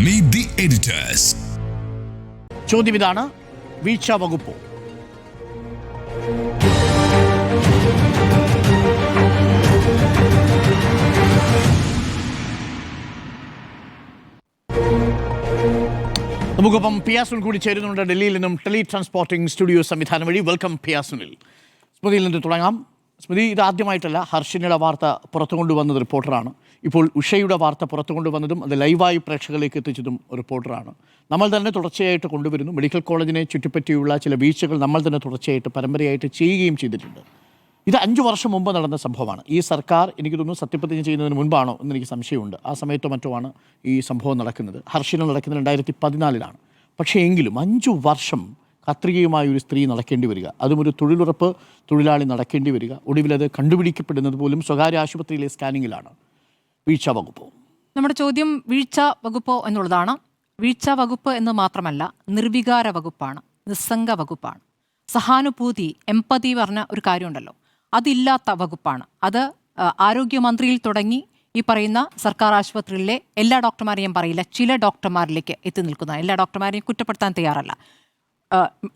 Meet the editors. ചോദ്യം ഇതാണ്, വീഴ്ച വകുപ്പോ? നമുക്കൊപ്പം പിയാസുനിൽ കൂടി ചേരുന്നുണ്ട്. ഡൽഹിയിൽ നിന്നും ടെലി ട്രാൻസ്പോർട്ടിംഗ് സ്റ്റുഡിയോ സംവിധാനം വഴി. വെൽക്കം പിയാസുനിൽ. സ്മൃതിയിൽ നിന്ന് തുടങ്ങാം. സ്മൃതി, ഇതാദ്യമായിട്ടല്ല ഹർഷിനിയുടെ വാർത്ത പുറത്തു കൊണ്ടുവന്നത് റിപ്പോർട്ടറാണ്. ഇപ്പോൾ ഉഷയുടെ വാർത്ത പുറത്തു കൊണ്ടുവന്നതും അത് ലൈവായി പ്രേക്ഷകരിലേക്ക് എത്തിച്ചതും റിപ്പോർട്ടറാണ്. നമ്മൾ തന്നെ തുടർച്ചയായിട്ട് കൊണ്ടുവരുന്നു. മെഡിക്കൽ കോളേജിനെ ചുറ്റിപ്പറ്റിയുള്ള ചില വീഴ്ചകൾ നമ്മൾ തന്നെ തുടർച്ചയായിട്ട് പരമ്പരയായിട്ട് ചെയ്യുകയും ചെയ്തിട്ടുണ്ട്. ഇത് 5 വർഷം മുമ്പ് നടന്ന സംഭവമാണ്. ഈ സർക്കാർ എനിക്ക് തോന്നുന്നു സത്യപ്രതിജ്ഞ ചെയ്യുന്നതിന് മുൻപാണോ എന്നെനിക്ക് സംശയമുണ്ട്. ആ സമയത്തോ മറ്റോ ആണ് ഈ സംഭവം നടക്കുന്നത്. ഹർഷിന നടക്കുന്നത് 2014 പക്ഷേ എങ്കിലും 5 വർഷം കത്രികയുമായ ഒരു സ്ത്രീ നടക്കേണ്ടി വരിക, അതും ഒരു തൊഴിലുറപ്പ് തൊഴിലാളി നടക്കേണ്ടി വരിക. ഒടുവിലത് കണ്ടുപിടിക്കപ്പെടുന്നത് പോലും സ്വകാര്യ ആശുപത്രിയിലെ സ്കാനിങ്ങിലാണ്. വീഴ്ച വകുപ്പോ? നമ്മുടെ ചോദ്യം വീഴ്ച വകുപ്പോ എന്നുള്ളതാണ്. വീഴ്ച വകുപ്പ് എന്ന് മാത്രമല്ല, നിർവികാര വകുപ്പാണ്, നിസ്സംഗ വകുപ്പാണ്. സഹാനുഭൂതി, എമ്പതി പറഞ്ഞ ഒരു കാര്യമുണ്ടല്ലോ, അതില്ലാത്ത വകുപ്പാണ്. അത് ആരോഗ്യമന്ത്രിയിൽ തുടങ്ങി ഈ പറയുന്ന സർക്കാർ ആശുപത്രിയിലെ എല്ലാ ഡോക്ടർമാരെയും പറയില്ല, ചില ഡോക്ടർമാരിലേക്ക് എത്തി നിൽക്കുന്ന, എല്ലാ ഡോക്ടർമാരെയും കുറ്റപ്പെടുത്താൻ തയ്യാറല്ല.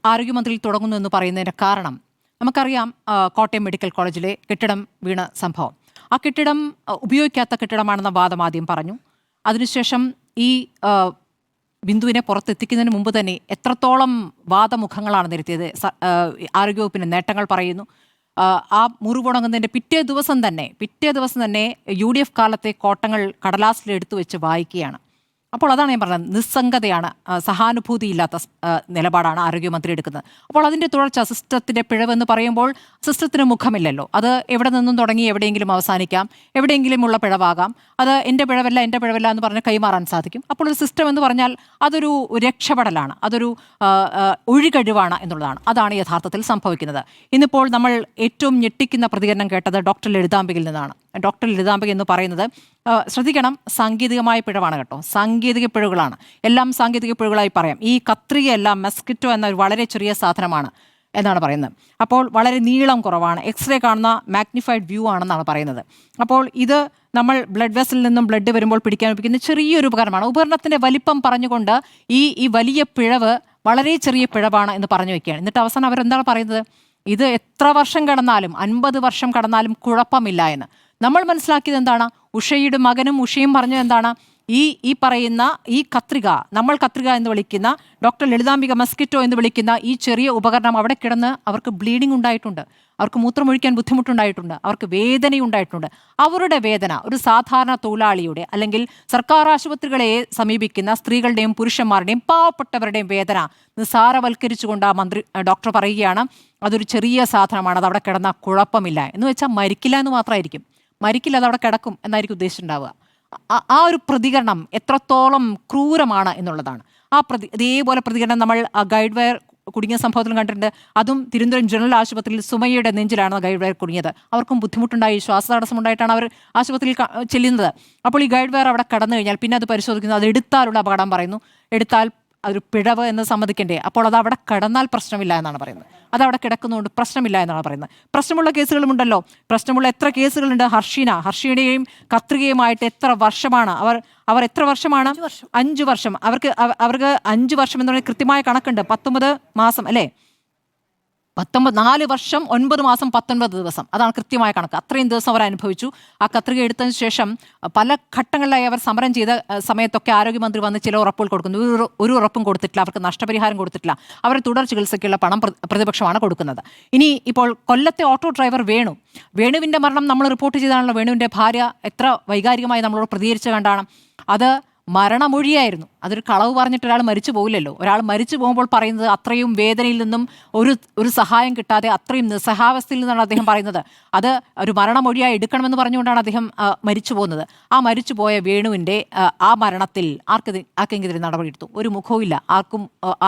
ആരോഗ്യമന്ത്രിയിൽ തുടങ്ങുന്നു എന്ന് പറയുന്നതിൻ്റെ കാരണം നമുക്കറിയാം. കോട്ടയം മെഡിക്കൽ കോളേജിലെ കെട്ടിടം വീണ സംഭവം, ആ കെട്ടിടം ഉപയോഗിക്കാത്ത കെട്ടിടമാണെന്ന വാദം ആദ്യം പറഞ്ഞു. അതിനുശേഷം ഈ ബിന്ദുവിനെ പുറത്തെത്തിക്കുന്നതിന് മുമ്പ് തന്നെ എത്രത്തോളം വാദമുഖങ്ങളാണ് നിരത്തിയത്. ആരോഗ്യവകുപ്പിൻ്റെ നേട്ടങ്ങൾ പറയുന്നു. ആ മുറിവുണങ്ങുന്നതിൻ്റെ പിറ്റേ ദിവസം തന്നെ UDF കാലത്തെ കോട്ടങ്ങൾ കടലാസിലെടുത്തു വെച്ച് വായിക്കുകയാണ്. അപ്പോൾ അതാണ് ഞാൻ പറഞ്ഞത്, നിസ്സംഗതയാണ്, സഹാനുഭൂതിയില്ലാത്ത നിലപാടാണ് ആരോഗ്യമന്ത്രി എടുക്കുന്നത്. അപ്പോൾ അതിൻ്റെ തുടർച്ച, സിസ്റ്റത്തിൻ്റെ പിഴവെന്ന് പറയുമ്പോൾ സിസ്റ്റത്തിന് മുഖമില്ലല്ലോ. അത് എവിടെ നിന്നും തുടങ്ങി എവിടെയെങ്കിലും അവസാനിക്കാം, എവിടെയെങ്കിലും ഉള്ള പിഴവാകാം. അത് എൻ്റെ പിഴവല്ല എന്ന് പറഞ്ഞ് കൈമാറാൻ സാധിക്കും. അപ്പോൾ ഒരു സിസ്റ്റം എന്ന് പറഞ്ഞാൽ അതൊരു രക്ഷപ്പെടലാണ്, അതൊരു ഒഴികഴിവാണ് എന്നുള്ളതാണ്. അതാണ് യഥാർത്ഥത്തിൽ സംഭവിക്കുന്നത്. ഇന്നിപ്പോൾ നമ്മൾ ഏറ്റവും ഞെട്ടിക്കുന്ന പ്രതികരണം കേട്ടത് ഡോക്ടർ ലളിതാംബികയിൽ നിന്നാണ്. ഡോക്ടർ ലളിതാംബിക എന്ന് പറയുന്നത്, ശ്രദ്ധിക്കണം, സാങ്കേതികമായ പിഴവാണ് കേട്ടോ, സാങ്കേതിക പിഴവുകളാണ്, എല്ലാം സാങ്കേതിക പിഴവുകളായി പറയാം. ഈ കത്രികയെല്ലാം മെസ്കിറ്റോ എന്ന ഒരു വളരെ ചെറിയ സാധനമാണ് എന്നാണ് പറയുന്നത്. അപ്പോൾ വളരെ നീളം കുറവാണ്, എക്സ്റേ കാണുന്ന മാഗ്നിഫൈഡ് വ്യൂ ആണെന്നാണ് പറയുന്നത്. അപ്പോൾ ഇത് നമ്മൾ ബ്ലഡ് വെസലിൽ നിന്നും ബ്ലഡ് വരുമ്പോൾ പിടിക്കാൻ ഉപയോഗിക്കുന്ന ചെറിയൊരു ഉപകരണമാണ്. ഉപകരണത്തിൻ്റെ വലിപ്പം പറഞ്ഞുകൊണ്ട് ഈ വലിയ പിഴവ് വളരെ ചെറിയ പിഴവാണ് എന്ന് പറഞ്ഞു വയ്ക്കുകയാണ്. എന്നിട്ട് അവസാനം അവരെന്താണ് പറയുന്നത്, ഇത് എത്ര വർഷം കടന്നാലും, 50 വർഷം കടന്നാലും കുഴപ്പമില്ല എന്ന്. നമ്മൾ മനസ്സിലാക്കിയത് എന്താണ്, ഉഷയുടെ മകനും ഉഷയും പറഞ്ഞത് എന്താണ്, ഈ പറയുന്ന ഈ കത്രിക, നമ്മൾ കത്രിക എന്ന് വിളിക്കുന്ന, ഡോക്ടർ ലളിതാംബിക മസ്കിറ്റോ എന്ന് വിളിക്കുന്ന ഈ ചെറിയ ഉപകരണം അവിടെ കിടന്ന് അവർക്ക് ബ്ലീഡിംഗ് ഉണ്ടായിട്ടുണ്ട്, അവർക്ക് മൂത്രമൊഴിക്കാൻ ബുദ്ധിമുട്ടുണ്ടായിട്ടുണ്ട്, അവർക്ക് വേദനയുണ്ടായിട്ടുണ്ട്. അവരുടെ വേദന ഒരു സാധാരണ തൊഴിലാളിയുടെ അല്ലെങ്കിൽ സർക്കാർ ആശുപത്രികളെ സമീപിക്കുന്ന സ്ത്രീകളുടെയും പുരുഷന്മാരുടെയും പാവപ്പെട്ടവരുടെയും വേദന നിസ്സാരവൽക്കരിച്ചുകൊണ്ട് ഡോക്ടർ പറയുകയാണ്, അതൊരു ചെറിയ സാധനമാണ്, അത് അവിടെ കിടന്നാൽ കുഴപ്പമില്ല എന്ന് വെച്ചാൽ മരിക്കില്ല എന്ന് മാത്രമായിരിക്കും, മരിക്കില്ല, അത് അവിടെ കിടക്കും എന്നായിരിക്കും ഉദ്ദേശിച്ചിട്ടുണ്ടാവുക. ആ ഒരു പ്രതികരണം എത്രത്തോളം ക്രൂരമാണ് എന്നുള്ളതാണ്. ഇതേപോലെ പ്രതികരണം നമ്മൾ ഗൈഡ് വയർ കുടുങ്ങിയ സംഭവത്തിലും കണ്ടിട്ടുണ്ട്. അതും തിരുവനന്തപുരം ജനറൽ ആശുപത്രിയിൽ സുമയ്യയുടെ നെഞ്ചിലാണ് ഗൈഡ് വയർ കുടുങ്ങിയത്. അവർക്കും ബുദ്ധിമുട്ടുണ്ടായി, ശ്വാസതടസ്സമുണ്ടായിട്ടാണ് അവർ ആശുപത്രിയിൽ ചെല്ലുന്നത്. അപ്പോൾ ഈ ഗൈഡ് വയർ അവിടെ കടന്നു കഴിഞ്ഞാൽ പിന്നെ അത് പരിശോധിക്കുന്നത്, അത് എടുത്താലുള്ള അപകടം പറയുന്നു, എടുത്താൽ അതൊരു പിഴവ് എന്ന് സമ്മതിക്കണ്ടേ. അപ്പോൾ അത് അവിടെ കടന്നാൽ പ്രശ്നമില്ല എന്നാണ് പറയുന്നത്, അതവിടെ കിടക്കുന്നതുകൊണ്ട് പ്രശ്നമില്ല എന്നാണ് പറയുന്നത്. പ്രശ്നമുള്ള കേസുകളുമുണ്ടല്ലോ, പ്രശ്നമുള്ള എത്ര കേസുകളുണ്ട്. ഹർഷിയുടെയും കത്രികയുമായിട്ട് എത്ര വർഷമാണ് അവർ എത്ര വർഷമാണ്? 5 വർഷം. അവർക്ക് 5 വർഷം എന്ന് പറയുന്നത് കൃത്യമായ കണക്കുണ്ട്. 19 മാസം അല്ലേ, 4 വർഷം 9 മാസം 19 ദിവസം, അതാണ് കൃത്യമായ കണക്ക്. അത്രയും ദിവസം അവർ അനുഭവിച്ചു. ആ കത്രിക എടുത്തതിന് ശേഷം പല ഘട്ടങ്ങളിലായി അവർ സമരം ചെയ്ത സമയത്തൊക്കെ ആരോഗ്യമന്ത്രി വന്ന് ചില ഉറപ്പുകൾ കൊടുക്കുന്നു. ഒരു ഉറപ്പും കൊടുത്തിട്ടില്ല, അവർക്ക് നഷ്ടപരിഹാരം കൊടുത്തിട്ടില്ല. അവരെ തുടർ ചികിത്സയ്ക്കുള്ള പണം പ്രതിപക്ഷമാണ് കൊടുക്കുന്നത്. ഇനി ഇപ്പോൾ കൊല്ലത്തെ ഓട്ടോ ഡ്രൈവർ വേണുവിൻ്റെ മരണം നമ്മൾ റിപ്പോർട്ട് ചെയ്താണല്ലോ. വേണുവിൻ്റെ ഭാര്യ എത്ര വൈകാരികമായി നമ്മളോട് പ്രതികരിച്ച് കണ്ടാണ്. അത് മരണമൊഴിയായിരുന്നു. അതൊരു കളവ് പറഞ്ഞിട്ട് ഒരാൾ മരിച്ചു പോകില്ലല്ലോ. ഒരാൾ മരിച്ചു പോകുമ്പോൾ പറയുന്നത് അത്രയും വേദനയിൽ നിന്നും ഒരു സഹായം കിട്ടാതെ അത്രയും നിസ്സഹാവസ്ഥയിൽ നിന്നാണ് അദ്ദേഹം പറയുന്നത്. അത് ഒരു മരണമൊഴിയായി എടുക്കണമെന്ന് പറഞ്ഞുകൊണ്ടാണ് അദ്ദേഹം മരിച്ചു പോകുന്നത്. ആ മരിച്ചുപോയ വേണുവിൻ്റെ ആ മരണത്തിൽ ആർക്കെങ്കിലും നടപടിയെടുത്തു? ഒരു മുഖവും ഇല്ല,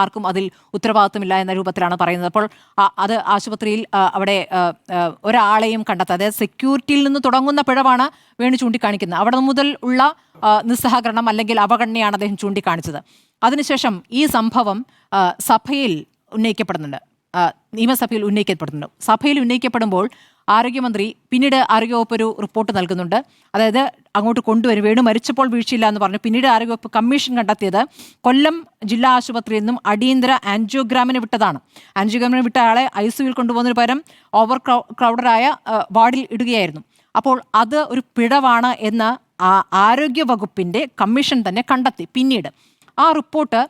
ആർക്കും അതിൽ ഉത്തരവാദിത്വമില്ല എന്ന രൂപത്തിലാണ് പറയുന്നത്. അപ്പോൾ അത് ആശുപത്രിയിൽ അവിടെ ഒരാളെയും കണ്ടെത്താതെ, അതായത് സെക്യൂരിറ്റിയിൽ നിന്ന് തുടങ്ങുന്ന പിഴവാണ് വേണു ചൂണ്ടിക്കാണിക്കുന്നത്. അവിടെ മുതൽ ഉള്ള നിസ്സഹകരണം അല്ലെങ്കിൽ അവഗണനയാണ് അദ്ദേഹം ചൂണ്ടിക്കാണിച്ചത്. അതിനുശേഷം ഈ സംഭവം സഭയിൽ ഉന്നയിക്കപ്പെടുന്നുണ്ട്, നിയമസഭയിൽ ഉന്നയിക്കപ്പെടുന്നുണ്ട്. സഭയിൽ ഉന്നയിക്കപ്പെടുമ്പോൾ ആരോഗ്യമന്ത്രി പിന്നീട് ആരോഗ്യവകുപ്പ് ഒരു റിപ്പോർട്ട് നൽകുന്നുണ്ട്. അതായത് അങ്ങോട്ട് കൊണ്ടുവരും. വേണു മരിച്ചപ്പോൾ വീഴ്ചയില്ല എന്ന് പറഞ്ഞു. പിന്നീട് ആരോഗ്യവകുപ്പ് കമ്മീഷൻ കണ്ടെത്തിയത് കൊല്ലം ജില്ലാ ആശുപത്രിയിൽ നിന്നും അടിയന്തര ആൻജിയോഗ്രാമിന് വിട്ടതാണ്. ആൻജിയോഗ്രാമിന് വിട്ട ആളെ ICUവിൽ കൊണ്ടുപോകുന്നതിന് പകരം ഓവർ ക്രൗഡഡായ വാർഡിൽ ഇടുകയായിരുന്നു. അപ്പോൾ അത് ഒരു പിഴവാണ് എന്ന് ആരോഗ്യ വകുപ്പിന്റെ കമ്മീഷൻ തന്നെ കണ്ടെത്തി. പിന്നീട് ആ റിപ്പോർട്ട്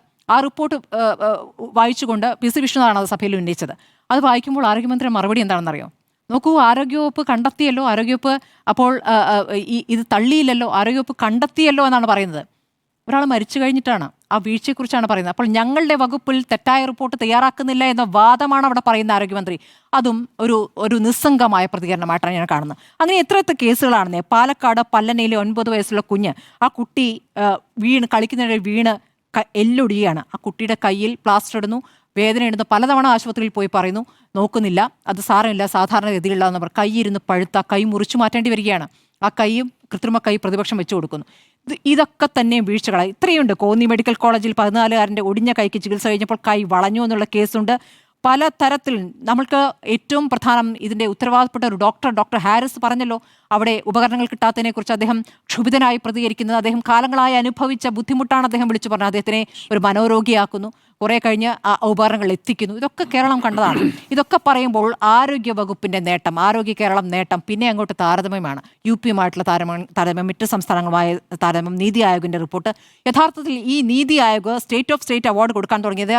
വായിച്ചുകൊണ്ട് PC വിഷ്ണുനാണ് അത് സഭയിൽ ഉന്നയിച്ചത്. അത് വായിക്കുമ്പോൾ ആരോഗ്യമന്ത്രി മറുപടി എന്താണെന്നറിയോ? നോക്കൂ, ആരോഗ്യവകുപ്പ് കണ്ടെത്തിയല്ലോ, ആരോഗ്യവകുപ്പ് അപ്പോൾ ഇത് തള്ളിയില്ലല്ലോ, ആരോഗ്യവകുപ്പ് കണ്ടെത്തിയല്ലോ എന്നാണ് പറയുന്നത്. ഒരാൾ മരിച്ചു കഴിഞ്ഞിട്ടാണ് ആ വീഴ്ചയെക്കുറിച്ചാണ് പറയുന്നത്. അപ്പോൾ ഞങ്ങളുടെ വകുപ്പിൽ തെറ്റായ റിപ്പോർട്ട് തയ്യാറാക്കുന്നില്ല എന്ന വാദമാണ് അവിടെ പറയുന്ന ആരോഗ്യമന്ത്രി. അതും ഒരു നിസ്സംഗമായ പ്രതികരണമായിട്ടാണ് ഞാൻ കാണുന്നത്. അങ്ങനെ എത്ര കേസുകളാണെന്നേ. പാലക്കാട് പല്ലനയിലെ 9 വയസ്സുള്ള കുഞ്ഞ്, ആ കുട്ടി കളിക്കുന്നതിനിടെ വീണ് എല്ലൊടിയാണ്. ആ കുട്ടിയുടെ കയ്യിൽ പ്ലാസ്റ്റർ ഇടുന്നു, വേദന ഇടുന്നു, പലതവണ ആശുപത്രിയിൽ പോയി പറയുന്നു, നോക്കുന്നില്ല, അത് സാരമില്ല, സാധാരണഗതിയിലുള്ളതെന്ന് പറഞ്ഞ് കൈയിരുന്ന് പഴുത്ത കൈ മുറിച്ചു മാറ്റേണ്ടി വരികയാണ്. ആ കൈയും കൃത്രിമ കൈ പ്രതിപക്ഷം വെച്ചു കൊടുക്കുന്നു. ഇതൊക്കെ തന്നെ വീഴ്ചകളായി. ഇത്രയുണ്ട്. കോന്നി മെഡിക്കൽ കോളേജിൽ 14-കാരൻ്റെ ഒടിഞ്ഞ കൈക്ക് ചികിത്സ കഴിഞ്ഞപ്പോൾ കൈ വളഞ്ഞു എന്നുള്ള കേസുണ്ട്. പല തരത്തിൽ നമ്മൾക്ക് ഏറ്റവും പ്രധാനം ഇതിൻ്റെ ഉത്തരവാദപ്പെട്ട ഒരു ഡോക്ടർ ഹാരിസ് പറഞ്ഞല്ലോ, അവിടെ ഉപകരണങ്ങൾ കിട്ടാത്തതിനെക്കുറിച്ച് അദ്ദേഹം ക്ഷുഭിതനായി പ്രതികരിക്കുന്നത്. അദ്ദേഹം കാലങ്ങളായി അനുഭവിച്ച ബുദ്ധിമുട്ടാണ് അദ്ദേഹം വിളിച്ചു പറഞ്ഞത്. അദ്ദേഹത്തിനെ ഒരു മനോരോഗിയാക്കുന്നു, കുറേ കഴിഞ്ഞ് ആ ഉപകരണങ്ങൾ എത്തിക്കുന്നു. ഇതൊക്കെ കേരളം കണ്ടതാണ്. ഇതൊക്കെ പറയുമ്പോൾ ആരോഗ്യ വകുപ്പിൻ്റെ നേട്ടം, ആരോഗ്യ കേരളം നേട്ടം, പിന്നെ അങ്ങോട്ട് താരതമ്യമാണ്. UP-യുമായിട്ടുള്ള താരതമ്യം, മറ്റ് സംസ്ഥാനങ്ങളുമായ താരതമ്യം, നീതി ആയോഗിൻ്റെ റിപ്പോർട്ട്. യഥാർത്ഥത്തിൽ ഈ NITI Aayog state of state award കൊടുക്കാൻ തുടങ്ങിയത്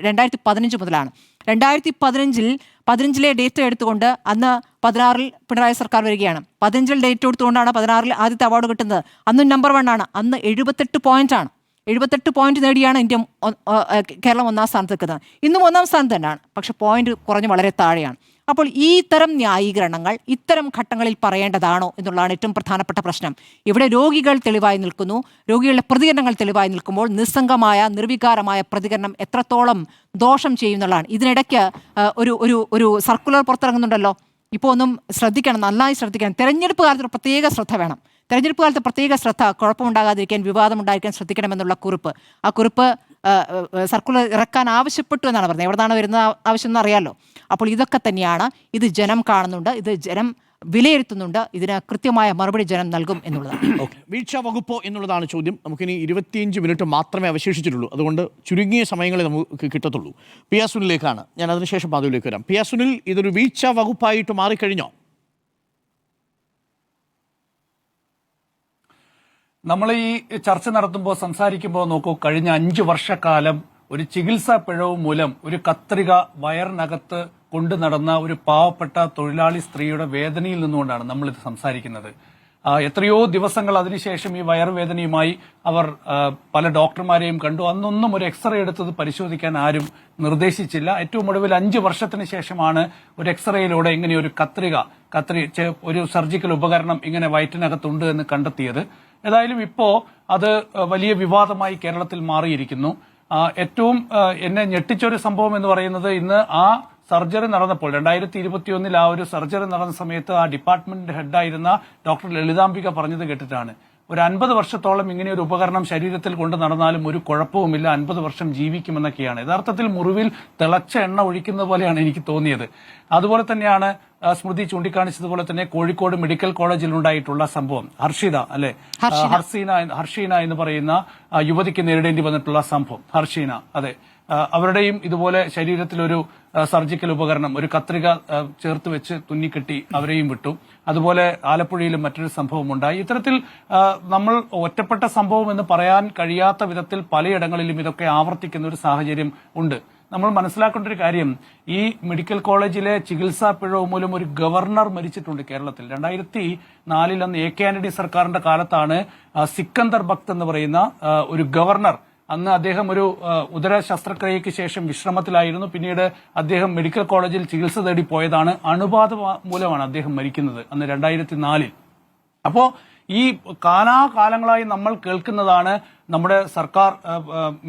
2015 മുതലാണ്. 2015-ലെ ഡേറ്റ് എടുത്തുകൊണ്ട് അന്ന് 16-ൽ പിണറായി സർക്കാർ വരികയാണ്. 15-ൽ ഡേറ്റ് എടുത്തുകൊണ്ടാണ് 16-ൽ ആദ്യത്തെ അവാർഡ് കിട്ടുന്നത്. അന്നും നമ്പർ 1 ആണ്. അന്ന് 78 പോയിന്റാണ്. 78 പോയിന്റ് നേടിയാണ് കേരളം 1-ാം സ്ഥാനത്ത് നിൽക്കുന്നത്. ഇന്നും 1-ാം സ്ഥാനത്ത് തന്നെയാണ്, പക്ഷെ പോയിന്റ് കുറഞ്ഞ് വളരെ താഴെയാണ്. അപ്പോൾ ഈ തരം ന്യായീകരണങ്ങൾ ഇത്തരം ഘട്ടങ്ങളിൽ പറയേണ്ടതാണോ എന്നുള്ളതാണ് ഏറ്റവും പ്രധാനപ്പെട്ട പ്രശ്നം. ഇവിടെ രോഗികൾ തെളിവായി നിൽക്കുന്നു, രോഗികളുടെ പ്രതികരണങ്ങൾ തെളിവായി നിൽക്കുമ്പോൾ നിസ്സംഗമായ നിർവികാരമായ പ്രതികരണം എത്രത്തോളം ദോഷം ചെയ്യുന്നുള്ളതാണ്. ഇതിനിടയ്ക്ക് ഒരു സർക്കുലർ പുറത്തിറങ്ങുന്നുണ്ടല്ലോ. ഇപ്പോൾ ഒന്നും ശ്രദ്ധിക്കണം, നന്നായി ശ്രദ്ധിക്കണം. തെരഞ്ഞെടുപ്പ് കാലത്ത് പ്രത്യേക ശ്രദ്ധ വേണം. തെരഞ്ഞെടുപ്പ് കാലത്ത് പ്രത്യേക ശ്രദ്ധ, കുഴപ്പമുണ്ടാകാതിരിക്കാൻ, വിവാദമുണ്ടായിരിക്കാൻ ശ്രദ്ധിക്കണമെന്നുള്ള കുറിപ്പ്. ആ കുറിപ്പ് സർക്കുലർ ഇറക്കാൻ ആവശ്യപ്പെട്ടു എന്നാണ് പറഞ്ഞത്. എവിടെന്നാണ് വരുന്ന ആവശ്യം എന്നറിയാമല്ലോ. അപ്പോൾ ഇതൊക്കെ തന്നെയാണ്. ഇത് ജനം കാണുന്നുണ്ട്, ഇത് ജനം വിലയിരുത്തുന്നുണ്ട്. ഇതിന് കൃത്യമായ മറുപടി ജനം നൽകും എന്നുള്ളതാണ്. വീഴ്ച വകുപ്പ് എന്നുള്ളതാണ് ചോദ്യം. നമുക്കിനി 25 മിനിറ്റ് മാത്രമേ അവശേഷിച്ചിട്ടുള്ളൂ. അതുകൊണ്ട് ചുരുങ്ങിയ സമയങ്ങളെ നമുക്ക് കിട്ടത്തുള്ളൂ. പി ആർ സുനിലേക്കാണ് ഞാൻ, അതിനുശേഷം പാതയിലേക്ക് വരാം. പി ആർ സുനിൽ, ഇതൊരു വീഴ്ച വകുപ്പായിട്ട് മാറിക്കഴിഞ്ഞോ? നമ്മൾ ഈ ചർച്ച നടത്തുമ്പോൾ, സംസാരിക്കുമ്പോൾ നോക്കൂ, കഴിഞ്ഞ 5 വർഷക്കാലം ഒരു ചികിത്സാ പിഴവ് മൂലം ഒരു കത്രിക വയറിനകത്ത് കൊണ്ടു നടന്ന ഒരു പാവപ്പെട്ട തൊഴിലാളി സ്ത്രീയുടെ വേദനയിൽ നിന്നുകൊണ്ടാണ് നമ്മളിത് സംസാരിക്കുന്നത്. എത്രയോ ദിവസങ്ങൾ അതിനുശേഷം ഈ വയറുവേദനയുമായി അവർ പല ഡോക്ടർമാരെയും കണ്ടു. അന്നൊന്നും ഒരു എക്സ്റേ എടുത്തത് പരിശോധിക്കാൻ ആരും നിർദ്ദേശിച്ചില്ല. ഏറ്റവും ഒടുവിൽ 5 വർഷത്തിന് ശേഷമാണ് ഒരു എക്സ്റേയിലൂടെ ഇങ്ങനെ ഒരു ഒരു സർജിക്കൽ ഉപകരണം ഇങ്ങനെ വയറ്റിനകത്തുണ്ട് എന്ന് കണ്ടെത്തിയത്. ഏതായാലും ഇപ്പോ അത് വലിയ വിവാദമായി കേരളത്തിൽ മാറിയിരിക്കുന്നു. ഏറ്റവും എന്നെ ഞെട്ടിച്ചൊരു സംഭവം എന്ന് പറയുന്നത്, ഇന്ന് ആ സർജറി നടന്നപ്പോൾ 2021 ആ ഒരു സർജറി നടന്ന സമയത്ത് ആ ഡിപ്പാർട്ട്മെന്റ് ഹെഡായിരുന്ന ഡോക്ടർ ലളിതാംബിക പറഞ്ഞത് കേട്ടിട്ടാണ്. ഒരു 50 വർഷത്തോളം ഇങ്ങനെ ഒരു ഉപകരണം ശരീരത്തിൽ കൊണ്ട് നടന്നാലും ഒരു കുഴപ്പവുമില്ല, 50 വർഷം ജീവിക്കുമെന്നൊക്കെയാണ്. യഥാർത്ഥത്തിൽ മുറിവിൽ തിളച്ച എണ്ണ ഒഴിക്കുന്ന പോലെയാണ് എനിക്ക് തോന്നിയത്. അതുപോലെ തന്നെയാണ് സ്മൃതി ചൂണ്ടിക്കാണിച്ചതുപോലെ തന്നെ കോഴിക്കോട് മെഡിക്കൽ കോളേജിൽ ഉണ്ടായിട്ടുള്ള സംഭവം. ഹർഷീന എന്ന് പറയുന്ന യുവതിക്ക് നേരിടേണ്ടി വന്നിട്ടുള്ള സംഭവം. ഹർഷീന, അതെ, അവരുടെയും ഇതുപോലെ ശരീരത്തിലൊരു സർജിക്കൽ ഉപകരണം, ഒരു കത്രിക ചേർത്ത് വെച്ച് തുന്നിക്കെട്ടി അവരെയും വിട്ടു. അതുപോലെ ആലപ്പുഴയിലും മറ്റൊരു സംഭവം ഉണ്ടായി. ഇത്തരത്തിൽ നമ്മൾ ഒറ്റപ്പെട്ട സംഭവം എന്ന് പറയാൻ കഴിയാത്ത വിധത്തിൽ പലയിടങ്ങളിലും ഇതൊക്കെ ആവർത്തിക്കുന്ന ഒരു സാഹചര്യം ഉണ്ട്. നമ്മൾ മനസ്സിലാക്കേണ്ട ഒരു കാര്യം, ഈ മെഡിക്കൽ കോളേജിലെ ചികിത്സാ പിഴവ് മൂലം ഒരു ഗവർണർ മരിച്ചിട്ടുണ്ട് കേരളത്തിൽ. 2004 അന്ന് AK ആന്റണി സർക്കാരിന്റെ കാലത്താണ് സിക്കന്ദർ ബക്ത് എന്ന് പറയുന്ന ഒരു ഗവർണർ, അന്ന് അദ്ദേഹം ഒരു ഉദര ശസ്ത്രക്രിയയ്ക്ക് ശേഷം വിശ്രമത്തിലായിരുന്നു. പിന്നീട് അദ്ദേഹം മെഡിക്കൽ കോളേജിൽ ചികിത്സ തേടി പോയതാണ്. അണുബാധ മൂലമാണ് അദ്ദേഹം മരിക്കുന്നത് അന്ന് 2004. അപ്പോ ഈ കാലാകാലങ്ങളായി നമ്മൾ കേൾക്കുന്നതാണ് നമ്മുടെ സർക്കാർ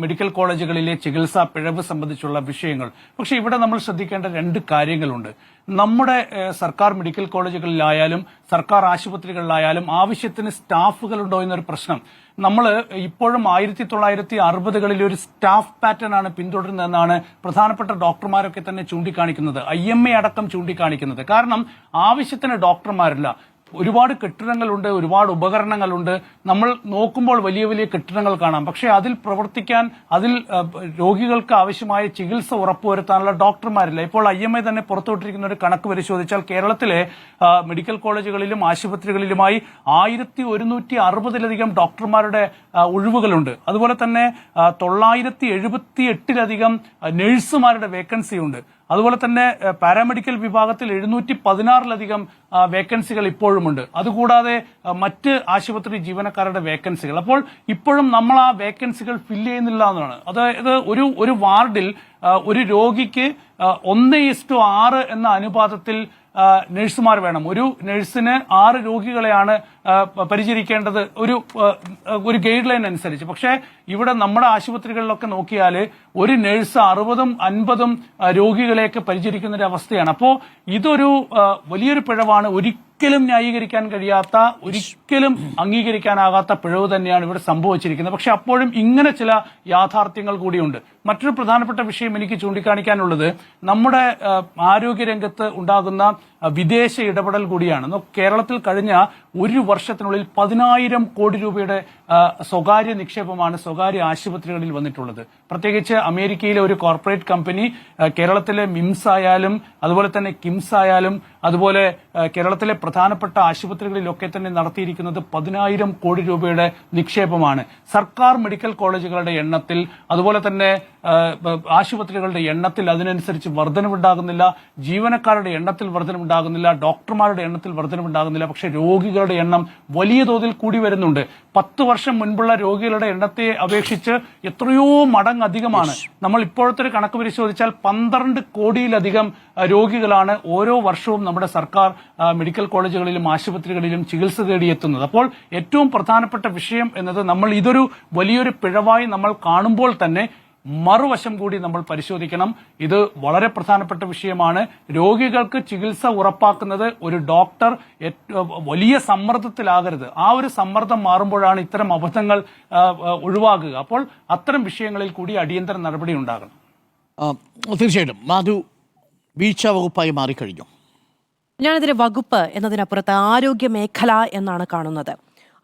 മെഡിക്കൽ കോളേജുകളിലെ ചികിത്സാ പിഴവ് സംബന്ധിച്ചുള്ള വിഷയങ്ങൾ. പക്ഷെ ഇവിടെ നമ്മൾ ശ്രദ്ധിക്കേണ്ട 2 കാര്യങ്ങളുണ്ട്. നമ്മുടെ സർക്കാർ മെഡിക്കൽ കോളേജുകളിലായാലും സർക്കാർ ആശുപത്രികളിലായാലും ആവശ്യത്തിന് സ്റ്റാഫുകളുണ്ടോ എന്നൊരു പ്രശ്നം. നമ്മൾ ഇപ്പോഴും 1960കളിലെ ഒരു സ്റ്റാഫ് പാറ്റേൺ ആണ് പിന്തുടരുന്നതെന്നാണ് പ്രധാനപ്പെട്ട ഡോക്ടർമാരൊക്കെ തന്നെ ചൂണ്ടിക്കാണിക്കുന്നത്, IMA അടക്കം ചൂണ്ടിക്കാണിക്കുന്നത്. കാരണം ആവശ്യത്തിന് ഡോക്ടർമാരില്ല. ഒരുപാട് കെട്ടിടങ്ങളുണ്ട്, ഒരുപാട് ഉപകരണങ്ങളുണ്ട്. നമ്മൾ നോക്കുമ്പോൾ വലിയ വലിയ കെട്ടിടങ്ങൾ കാണാം. പക്ഷേ അതിൽ പ്രവർത്തിക്കാൻ, അതിൽ രോഗികൾക്ക് ആവശ്യമായ ചികിത്സ ഉറപ്പുവരുത്താനുള്ള ഡോക്ടർമാരില്ല. ഇപ്പോൾ IMA തന്നെ പുറത്തുവിട്ടിരിക്കുന്ന ഒരു കണക്ക് പരിശോധിച്ചാൽ കേരളത്തിലെ മെഡിക്കൽ കോളേജുകളിലും ആശുപത്രികളിലുമായി 1160-ലധികം ഡോക്ടർമാരുടെ ഒഴിവുകളുണ്ട്. അതുപോലെ തന്നെ 978-ലധികം നഴ്സുമാരുടെ വേക്കൻസി ഉണ്ട്. അതുപോലെ തന്നെ പാരാമെഡിക്കൽ വിഭാഗത്തിൽ 716-ലധികം വേക്കൻസികൾ ഇപ്പോഴുമുണ്ട്. അതുകൂടാതെ മറ്റ് ആശുപത്രി ജീവനക്കാരുടെ വേക്കൻസികൾ. അപ്പോൾ ഇപ്പോഴും നമ്മൾ ആ വേക്കൻസികൾ ഫില്ല് ചെയ്യുന്നില്ല എന്നാണ്. അതായത് ഒരു വാർഡിൽ ഒരു രോഗിക്ക് 1:6 എന്ന അനുപാതത്തിൽ നഴ്സുമാർ വേണം. ഒരു നഴ്സിന് 6 രോഗികളെയാണ് പരിചരിക്കേണ്ടത് ഒരു ഗൈഡ് ലൈൻ അനുസരിച്ച്. പക്ഷേ ഇവിടെ നമ്മുടെ ആശുപത്രികളിലൊക്കെ നോക്കിയാൽ ഒരു നഴ്സ് 60-50 രോഗികളെയൊക്കെ പരിചരിക്കുന്ന ഒരു അവസ്ഥയാണ്. അപ്പോൾ ഇതൊരു വലിയൊരു പിഴവാണ്. ഒരിക്കലും ന്യായീകരിക്കാൻ കഴിയാത്ത, ഒരിക്കലും അംഗീകരിക്കാനാകാത്ത പിഴവ് തന്നെയാണ് ഇവിടെ സംഭവിച്ചിരിക്കുന്നത്. പക്ഷെ അപ്പോഴും ഇങ്ങനെ ചില യാഥാർത്ഥ്യങ്ങൾ കൂടിയുണ്ട്. മറ്റൊരു പ്രധാനപ്പെട്ട വിഷയം എനിക്ക് ചൂണ്ടിക്കാണിക്കാനുള്ളത് നമ്മുടെ ആരോഗ്യരംഗത്ത് ഉണ്ടാകുന്ന വിദേശ ഇടപെടൽ കൂടിയാണ്. കേരളത്തിൽ കഴിഞ്ഞ ഒരു വർഷത്തിനുള്ളിൽ 10,000 കോടി രൂപയുടെ സ്വകാര്യ നിക്ഷേപമാണ് സ്വകാര്യ ആശുപത്രികളിൽ വന്നിട്ടുള്ളത്. പ്രത്യേകിച്ച് അമേരിക്കയിലെ ഒരു കോർപ്പറേറ്റ് കമ്പനി കേരളത്തിലെ മിംസ് ആയാലും അതുപോലെ തന്നെ കിംസ് ആയാലും അതുപോലെ കേരളത്തിലെ പ്രധാനപ്പെട്ട ആശുപത്രികളിലൊക്കെ തന്നെ നടത്തിയിരിക്കുന്നത് 10,000 കോടി രൂപയുടെ നിക്ഷേപമാണ്. സർക്കാർ മെഡിക്കൽ കോളേജുകളുടെ എണ്ണത്തിൽ അതുപോലെ തന്നെ ആശുപത്രികളുടെ എണ്ണത്തിൽ അതിനനുസരിച്ച് വർധനവുണ്ടാകുന്നില്ല. ജീവനക്കാരുടെ എണ്ണത്തിൽ വർധനവുണ്ടാകുന്നില്ല. ഡോക്ടർമാരുടെ എണ്ണത്തിൽ വർധനവുണ്ടാകുന്നില്ല. പക്ഷേ രോഗികളുടെ എണ്ണം വലിയ തോതിൽ കൂടി വരുന്നുണ്ട്. 10 വർഷം മുൻപുള്ള രോഗികളുടെ എണ്ണത്തെ അപേക്ഷിച്ച് എത്രയോ മടങ്ങ് അധികമാണ്. നമ്മൾ ഇപ്പോഴത്തെ ഒരു കണക്ക് പരിശോധിച്ചാൽ 12 കോടിയിലധികം രോഗികളാണ് ഓരോ വർഷവും നമ്മുടെ സർക്കാർ മെഡിക്കൽ കോളേജുകളിലും ആശുപത്രികളിലും ചികിത്സ തേടിയെത്തുന്നത്. അപ്പോൾ ഏറ്റവും പ്രധാനപ്പെട്ട വിഷയം എന്നത് നമ്മൾ ഇതൊരു വലിയൊരു പിഴവായി നമ്മൾ കാണുമ്പോൾ തന്നെ മറുവശം കൂടി നമ്മൾ പരിശോധിക്കണം. ഇത് വളരെ പ്രധാനപ്പെട്ട വിഷയമാണ്. രോഗികൾക്ക് ചികിത്സ ഉറപ്പാക്കുന്നത് ഒരു ഡോക്ടർ വലിയ സമ്മർദ്ദത്തിലാകരുത്. ആ ഒരു സമ്മർദ്ദം മാറുമ്പോഴാണ് ഇത്തരം അബദ്ധങ്ങൾ ഒഴിവാക്കുക. അപ്പോൾ അത്തരം വിഷയങ്ങളിൽ കൂടി അടിയന്തര നടപടി ഉണ്ടാകണം. തീർച്ചയായിട്ടും മാധു, വീഴ്ച വകുപ്പായി മാറിക്കഴിഞ്ഞു. ഞാനിതിനെ വകുപ്പ് എന്നതിനപ്പുറത്ത് ആരോഗ്യ മേഖല എന്നാണ് കാണുന്നത്.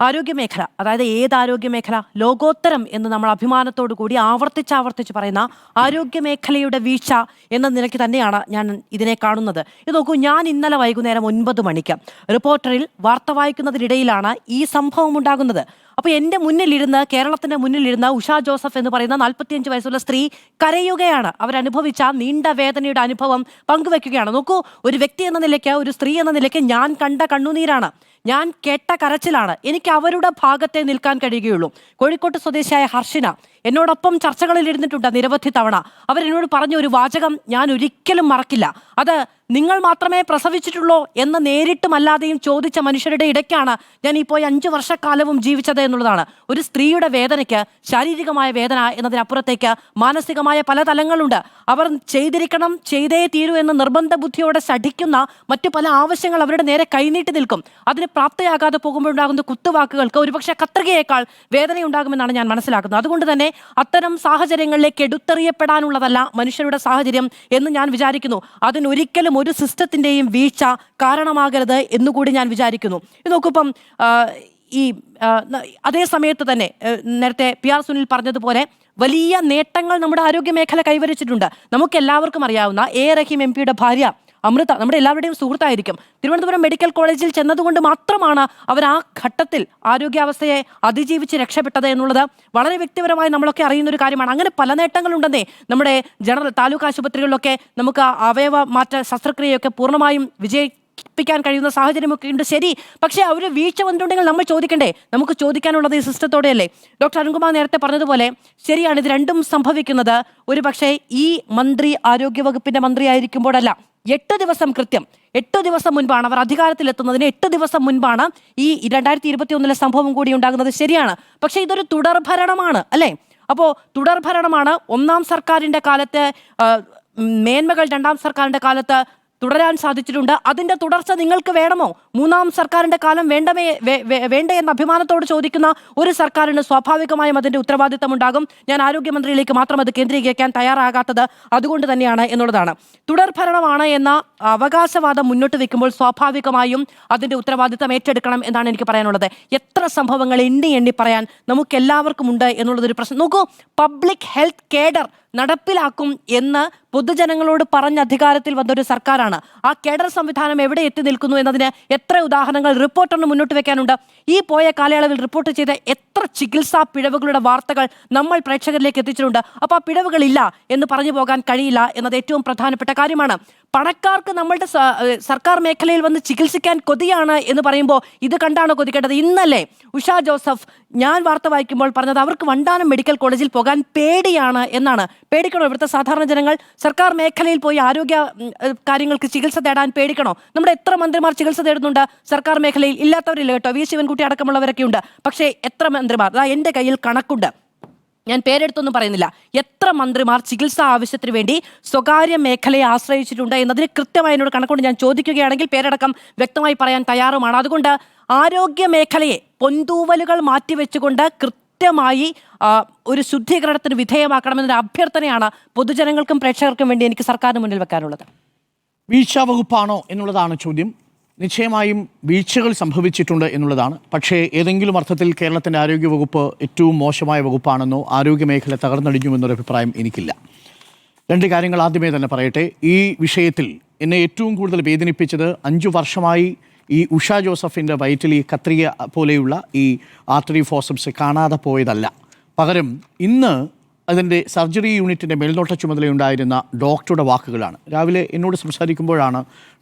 ആരോഗ്യമേഖല, അതായത് ഏത് ആരോഗ്യമേഖല? ലോകോത്തരം എന്ന് നമ്മൾ അഭിമാനത്തോടു കൂടി ആവർത്തിച്ച് പറയുന്ന ആരോഗ്യമേഖലയുടെ വീഴ്ച എന്ന നിലയ്ക്ക് തന്നെയാണ് ഞാൻ ഇതിനെ കാണുന്നത്. ഇത് നോക്കൂ, ഞാൻ ഇന്നലെ വൈകുന്നേരം 9 മണിക്ക് റിപ്പോർട്ടറിൽ വാർത്ത വായിക്കുന്നതിനിടയിലാണ് ഈ സംഭവം ഉണ്ടാകുന്നത്. അപ്പോൾ എൻ്റെ മുന്നിലിരുന്ന്, കേരളത്തിൻ്റെ മുന്നിലിരുന്ന് ഉഷ ജോസഫ് എന്ന് പറയുന്ന 45 വയസ്സുള്ള സ്ത്രീ കരയുകയാണ്. അവരനുഭവിച്ച നീണ്ട വേദനയുടെ അനുഭവം പങ്കുവെക്കുകയാണ്. നോക്കൂ, ഒരു വ്യക്തി എന്ന നിലയ്ക്ക്, ഒരു സ്ത്രീ എന്ന നിലയ്ക്ക് ഞാൻ കണ്ട കണ്ണുനീരാണ്, ഞാൻ കേട്ട കരച്ചിലാണ്. എനിക്ക് അവരുടെ ഭാഗത്തെ നിൽക്കാൻ കഴിയുകയുള്ളൂ. കോഴിക്കോട്ട് സ്വദേശിയായ ഹർഷിന എന്നോടൊപ്പം ചർച്ചകളിൽ ഇരുന്നിട്ടുണ്ട് നിരവധി തവണ. അവരെന്നോട് പറഞ്ഞ ഒരു വാചകം ഞാൻ ഒരിക്കലും മറക്കില്ല. അത് നിങ്ങൾ മാത്രമേ പ്രസവിച്ചിട്ടുള്ളൂ എന്ന് നേരിട്ടുമല്ലാതെയും ചോദിച്ച മനുഷ്യരുടെ ഇടയ്ക്കാണ് ഞാൻ ഈ പോയി 5 വർഷക്കാലവും ജീവിച്ചത് എന്നുള്ളതാണ്. ഒരു സ്ത്രീയുടെ വേദനയ്ക്ക് ശാരീരികമായ വേദന എന്നതിനപ്പുറത്തേക്ക് മാനസികമായ പല തലങ്ങളുണ്ട്. അവർ ചെയ്തിരിക്കണം, ചെയ്തേ തീരൂ എന്ന് നിർബന്ധ ബുദ്ധിയോടെ ശഠിക്കുന്ന മറ്റു പല ആവശ്യങ്ങൾ അവരുടെ നേരെ കൈനീട്ടി നിൽക്കും. അതിന് പ്രാപ്തയാകാതെ പോകുമ്പോഴുണ്ടാകുന്ന കുത്തുവാക്കുകൾക്ക് ഒരുപക്ഷെ കത്രികയേക്കാൾ വേദനയുണ്ടാകുമെന്നാണ് ഞാൻ മനസ്സിലാക്കുന്നത്. അതുകൊണ്ട് തന്നെ അത്തരം സാഹചര്യങ്ങളിലേക്ക് എടുത്തെറിയപ്പെടാനുള്ളതല്ല മനുഷ്യരുടെ സാഹചര്യം എന്ന് ഞാൻ വിചാരിക്കുന്നു. അതിനൊരിക്കലും ഒരു സിസ്റ്റത്തിന്റെയും വീഴ്ച കാരണമാകരുത് എന്നുകൂടി ഞാൻ വിചാരിക്കുന്നു. ഇത് നോക്കുമ്പം അതേ സമയത്ത് തന്നെ നേരത്തെ PR സുനിൽ പറഞ്ഞതുപോലെ വലിയ നേട്ടങ്ങൾ നമ്മുടെ ആരോഗ്യ മേഖല കൈവരിച്ചിട്ടുണ്ട്. നമുക്ക് എല്ലാവർക്കും അറിയാവുന്ന A റഹീം MP യുടെ ഭാര്യ അമൃത നമ്മുടെ എല്ലാവരുടെയും സുഹൃത്തായിരിക്കും. തിരുവനന്തപുരം മെഡിക്കൽ കോളേജിൽ ചെന്നതുകൊണ്ട് മാത്രമാണ് അവർ ആ ഘട്ടത്തിൽ ആരോഗ്യാവസ്ഥയെ അതിജീവിച്ച് രക്ഷപ്പെട്ടത് എന്നുള്ളത് വളരെ വ്യക്തിപരമായി നമ്മളൊക്കെ അറിയുന്ന ഒരു കാര്യമാണ്. അങ്ങനെ പല നേട്ടങ്ങളുണ്ടെന്നേ. നമ്മുടെ ജനറൽ താലൂക്ക് ആശുപത്രികളിലൊക്കെ നമുക്ക് അവയവ മാറ്റ ശസ്ത്രക്രിയയൊക്കെ പൂർണ്ണമായും വിജയിപ്പിക്കാൻ കഴിയുന്ന സാഹചര്യമൊക്കെ ഉണ്ട്. ശരി, പക്ഷേ അവർ വീഴ്ച വന്നിട്ടുണ്ടെങ്കിൽ നമ്മൾ ചോദിക്കണ്ടേ? നമുക്ക് ചോദിക്കാനുള്ളത് ഈ സിസ്റ്റത്തോടെയല്ലേ? ഡോക്ടർ അരുൺകുമാർ നേരത്തെ പറഞ്ഞതുപോലെ ശരിയാണ്, ഇത് രണ്ടും സംഭവിക്കുന്നത് ഒരു പക്ഷേ ഈ മന്ത്രി ആരോഗ്യവകുപ്പിന്റെ മന്ത്രി ആയിരിക്കുമ്പോഴല്ല. 8 ദിവസം കൃത്യം 8 ദിവസം മുൻപാണ് അവർ അധികാരത്തിലെത്തുന്നതിന് 8 ദിവസം മുൻപാണ് ഈ 2021 സംഭവം കൂടി ഉണ്ടാകുന്നത്. ശരിയാണ്, പക്ഷേ ഇതൊരു തുടർഭരണമാണ് അല്ലേ? അപ്പോൾ തുടർഭരണമാണ്. ഒന്നാം സർക്കാരിൻ്റെ കാലത്ത് മേന്മകൾ രണ്ടാം സർക്കാരിൻ്റെ കാലത്ത് തുടരാൻ സാധിച്ചിട്ടുണ്ട്. അതിന്റെ തുടർച്ച നിങ്ങൾക്ക് വേണമോ? മൂന്നാം സർക്കാരിന്റെ കാലം വേണ്ടേ എന്ന അഭിമാനത്തോട് ചോദിക്കുന്ന ഒരു സർക്കാരിന് സ്വാഭാവികമായും അതിന്റെ ഉത്തരവാദിത്തം ഉണ്ടാകും. ഞാൻ ആരോഗ്യമന്ത്രിയിലേക്ക് മാത്രം അത് കേന്ദ്രീകരിക്കാൻ തയ്യാറാകാത്തത് അതുകൊണ്ട് തന്നെയാണ് എന്നുള്ളതാണ്. തുടർഭരണമാണ് എന്ന അവകാശവാദം മുന്നോട്ട് വെക്കുമ്പോൾ സ്വാഭാവികമായും അതിന്റെ ഉത്തരവാദിത്തം ഏറ്റെടുക്കണം എന്നാണ് എനിക്ക് പറയാനുള്ളത്. എത്ര സംഭവങ്ങൾ എണ്ണി പറയാൻ നമുക്ക് എല്ലാവർക്കും ഉണ്ട് എന്നുള്ളതൊരു പ്രശ്നം. നോക്കൂ, പബ്ലിക് ഹെൽത്ത് കേഡർ നടപ്പിലാക്കും എന്ന് പൊതുജനങ്ങളോട് പറഞ്ഞ അധികാരത്തിൽ വന്നൊരു സർക്കാരാണ്. ആ കേഡർ സംവിധാനം എവിടെ എത്തി നിൽക്കുന്നു എന്നതിന് എത്ര ഉദാഹരണങ്ങൾ റിപ്പോർട്ടറിന് മുന്നോട്ട് വെക്കാനുണ്ട്. ഈ പോയ കാലയളവിൽ റിപ്പോർട്ട് ചെയ്ത എത്ര ചികിത്സാ പിഴവുകളുടെ വാർത്തകൾ നമ്മൾ പ്രേക്ഷകരിലേക്ക് എത്തിച്ചിട്ടുണ്ട്. അപ്പോൾ ആ പിഴവുകളില്ല എന്ന് പറഞ്ഞു പോകാൻ കഴിയില്ല എന്നത് ഏറ്റവും പ്രധാനപ്പെട്ട കാര്യമാണ്. പണക്കാർക്ക് നമ്മളുടെ സർക്കാർ മേഖലയിൽ വന്ന് ചികിത്സിക്കാൻ കൊതിയാണ് എന്ന് പറയുമ്പോൾ ഇത് കണ്ടാണ് കൊതിക്കേണ്ടത്. ഇന്നലെ ഉഷ ജോസഫ് ഞാൻ വാർത്ത വായിക്കുമ്പോൾ പറഞ്ഞത് അവർക്ക് വണ്ടാനം മെഡിക്കൽ കോളേജിൽ പോകാൻ പേടിയാണ് എന്നാണ്. പേടിക്കണോ ഇവിടുത്തെ സാധാരണ ജനങ്ങൾ? സർക്കാർ മേഖലയിൽ പോയി ആരോഗ്യ കാര്യങ്ങൾക്ക് ചികിത്സ തേടാൻ പേടിക്കണോ? നമ്മുടെ എത്ര മന്ത്രിമാർ ചികിത്സ തേടുന്നുണ്ട് സർക്കാർ മേഖലയിൽ? ഇല്ലാത്തവരില്ല കേട്ടോ, വി ശിവൻകുട്ടി അടക്കമുള്ളവരൊക്കെ ഉണ്ട്. പക്ഷേ എത്ര മന്ത്രിമാർ, എൻ്റെ കയ്യിൽ കണക്കുണ്ട്, ഞാൻ പേരെടുത്തൊന്നും പറയുന്നില്ല, എത്ര മന്ത്രിമാർ ചികിത്സാ ആവശ്യത്തിന് വേണ്ടി സ്വകാര്യ മേഖലയെ ആശ്രയിച്ചിട്ടുണ്ട് എന്നതിന് കൃത്യമായി എന്നോട് കണക്കുകൊണ്ട്. ഞാൻ ചോദിക്കുകയാണെങ്കിൽ പേരടക്കം വ്യക്തമായി പറയാൻ തയ്യാറുമാണ്. അതുകൊണ്ട് ആരോഗ്യ മേഖലയെ പൊന്തൂവലുകൾ മാറ്റിവെച്ചുകൊണ്ട് കൃത്യമായി ഒരു ശുദ്ധീകരണത്തിന് വിധേയമാക്കണമെന്നൊരു അഭ്യർത്ഥനയാണ് പൊതുജനങ്ങൾക്കും പ്രേക്ഷകർക്കും വേണ്ടി എനിക്ക് സർക്കാരിന് മുന്നിൽ വെക്കാനുള്ളത്. വീഴ്ച വകുപ്പാണോ എന്നുള്ളതാണ് ചോദ്യം. നിശ്ചയമായും വീഴ്ചകൾ സംഭവിച്ചിട്ടുണ്ട് എന്നുള്ളതാണ്. പക്ഷേ ഏതെങ്കിലും അർത്ഥത്തിൽ കേരളത്തിൻ്റെ ആരോഗ്യവകുപ്പ് ഏറ്റവും മോശമായ വകുപ്പാണെന്നോ ആരോഗ്യമേഖല തകർന്നടിഞ്ഞുവെന്നൊരു അഭിപ്രായം എനിക്കില്ല. രണ്ട് കാര്യങ്ങൾ ആദ്യമേ തന്നെ പറയട്ടെ. ഈ വിഷയത്തിൽ എന്നെ ഏറ്റവും കൂടുതൽ വേദനിപ്പിച്ചത് 5 വർഷമായി ഈ ഉഷ ജോസഫിൻ്റെ വയറ്റിൽ ഈ കത്രിക പോലെയുള്ള ഈ ആർട്ടറി ഫോസപ്സ് കാണാതെ പോയതല്ല. പകരം ഇന്ന് അതിൻ്റെ സർജറി യൂണിറ്റിൻ്റെ മേൽനോട്ട ചുമതലയുണ്ടായിരുന്ന ഡോക്ടറുടെ വാക്കുകളാണ്. രാവിലെ എന്നോട് സംസാരിക്കുമ്പോഴാണ്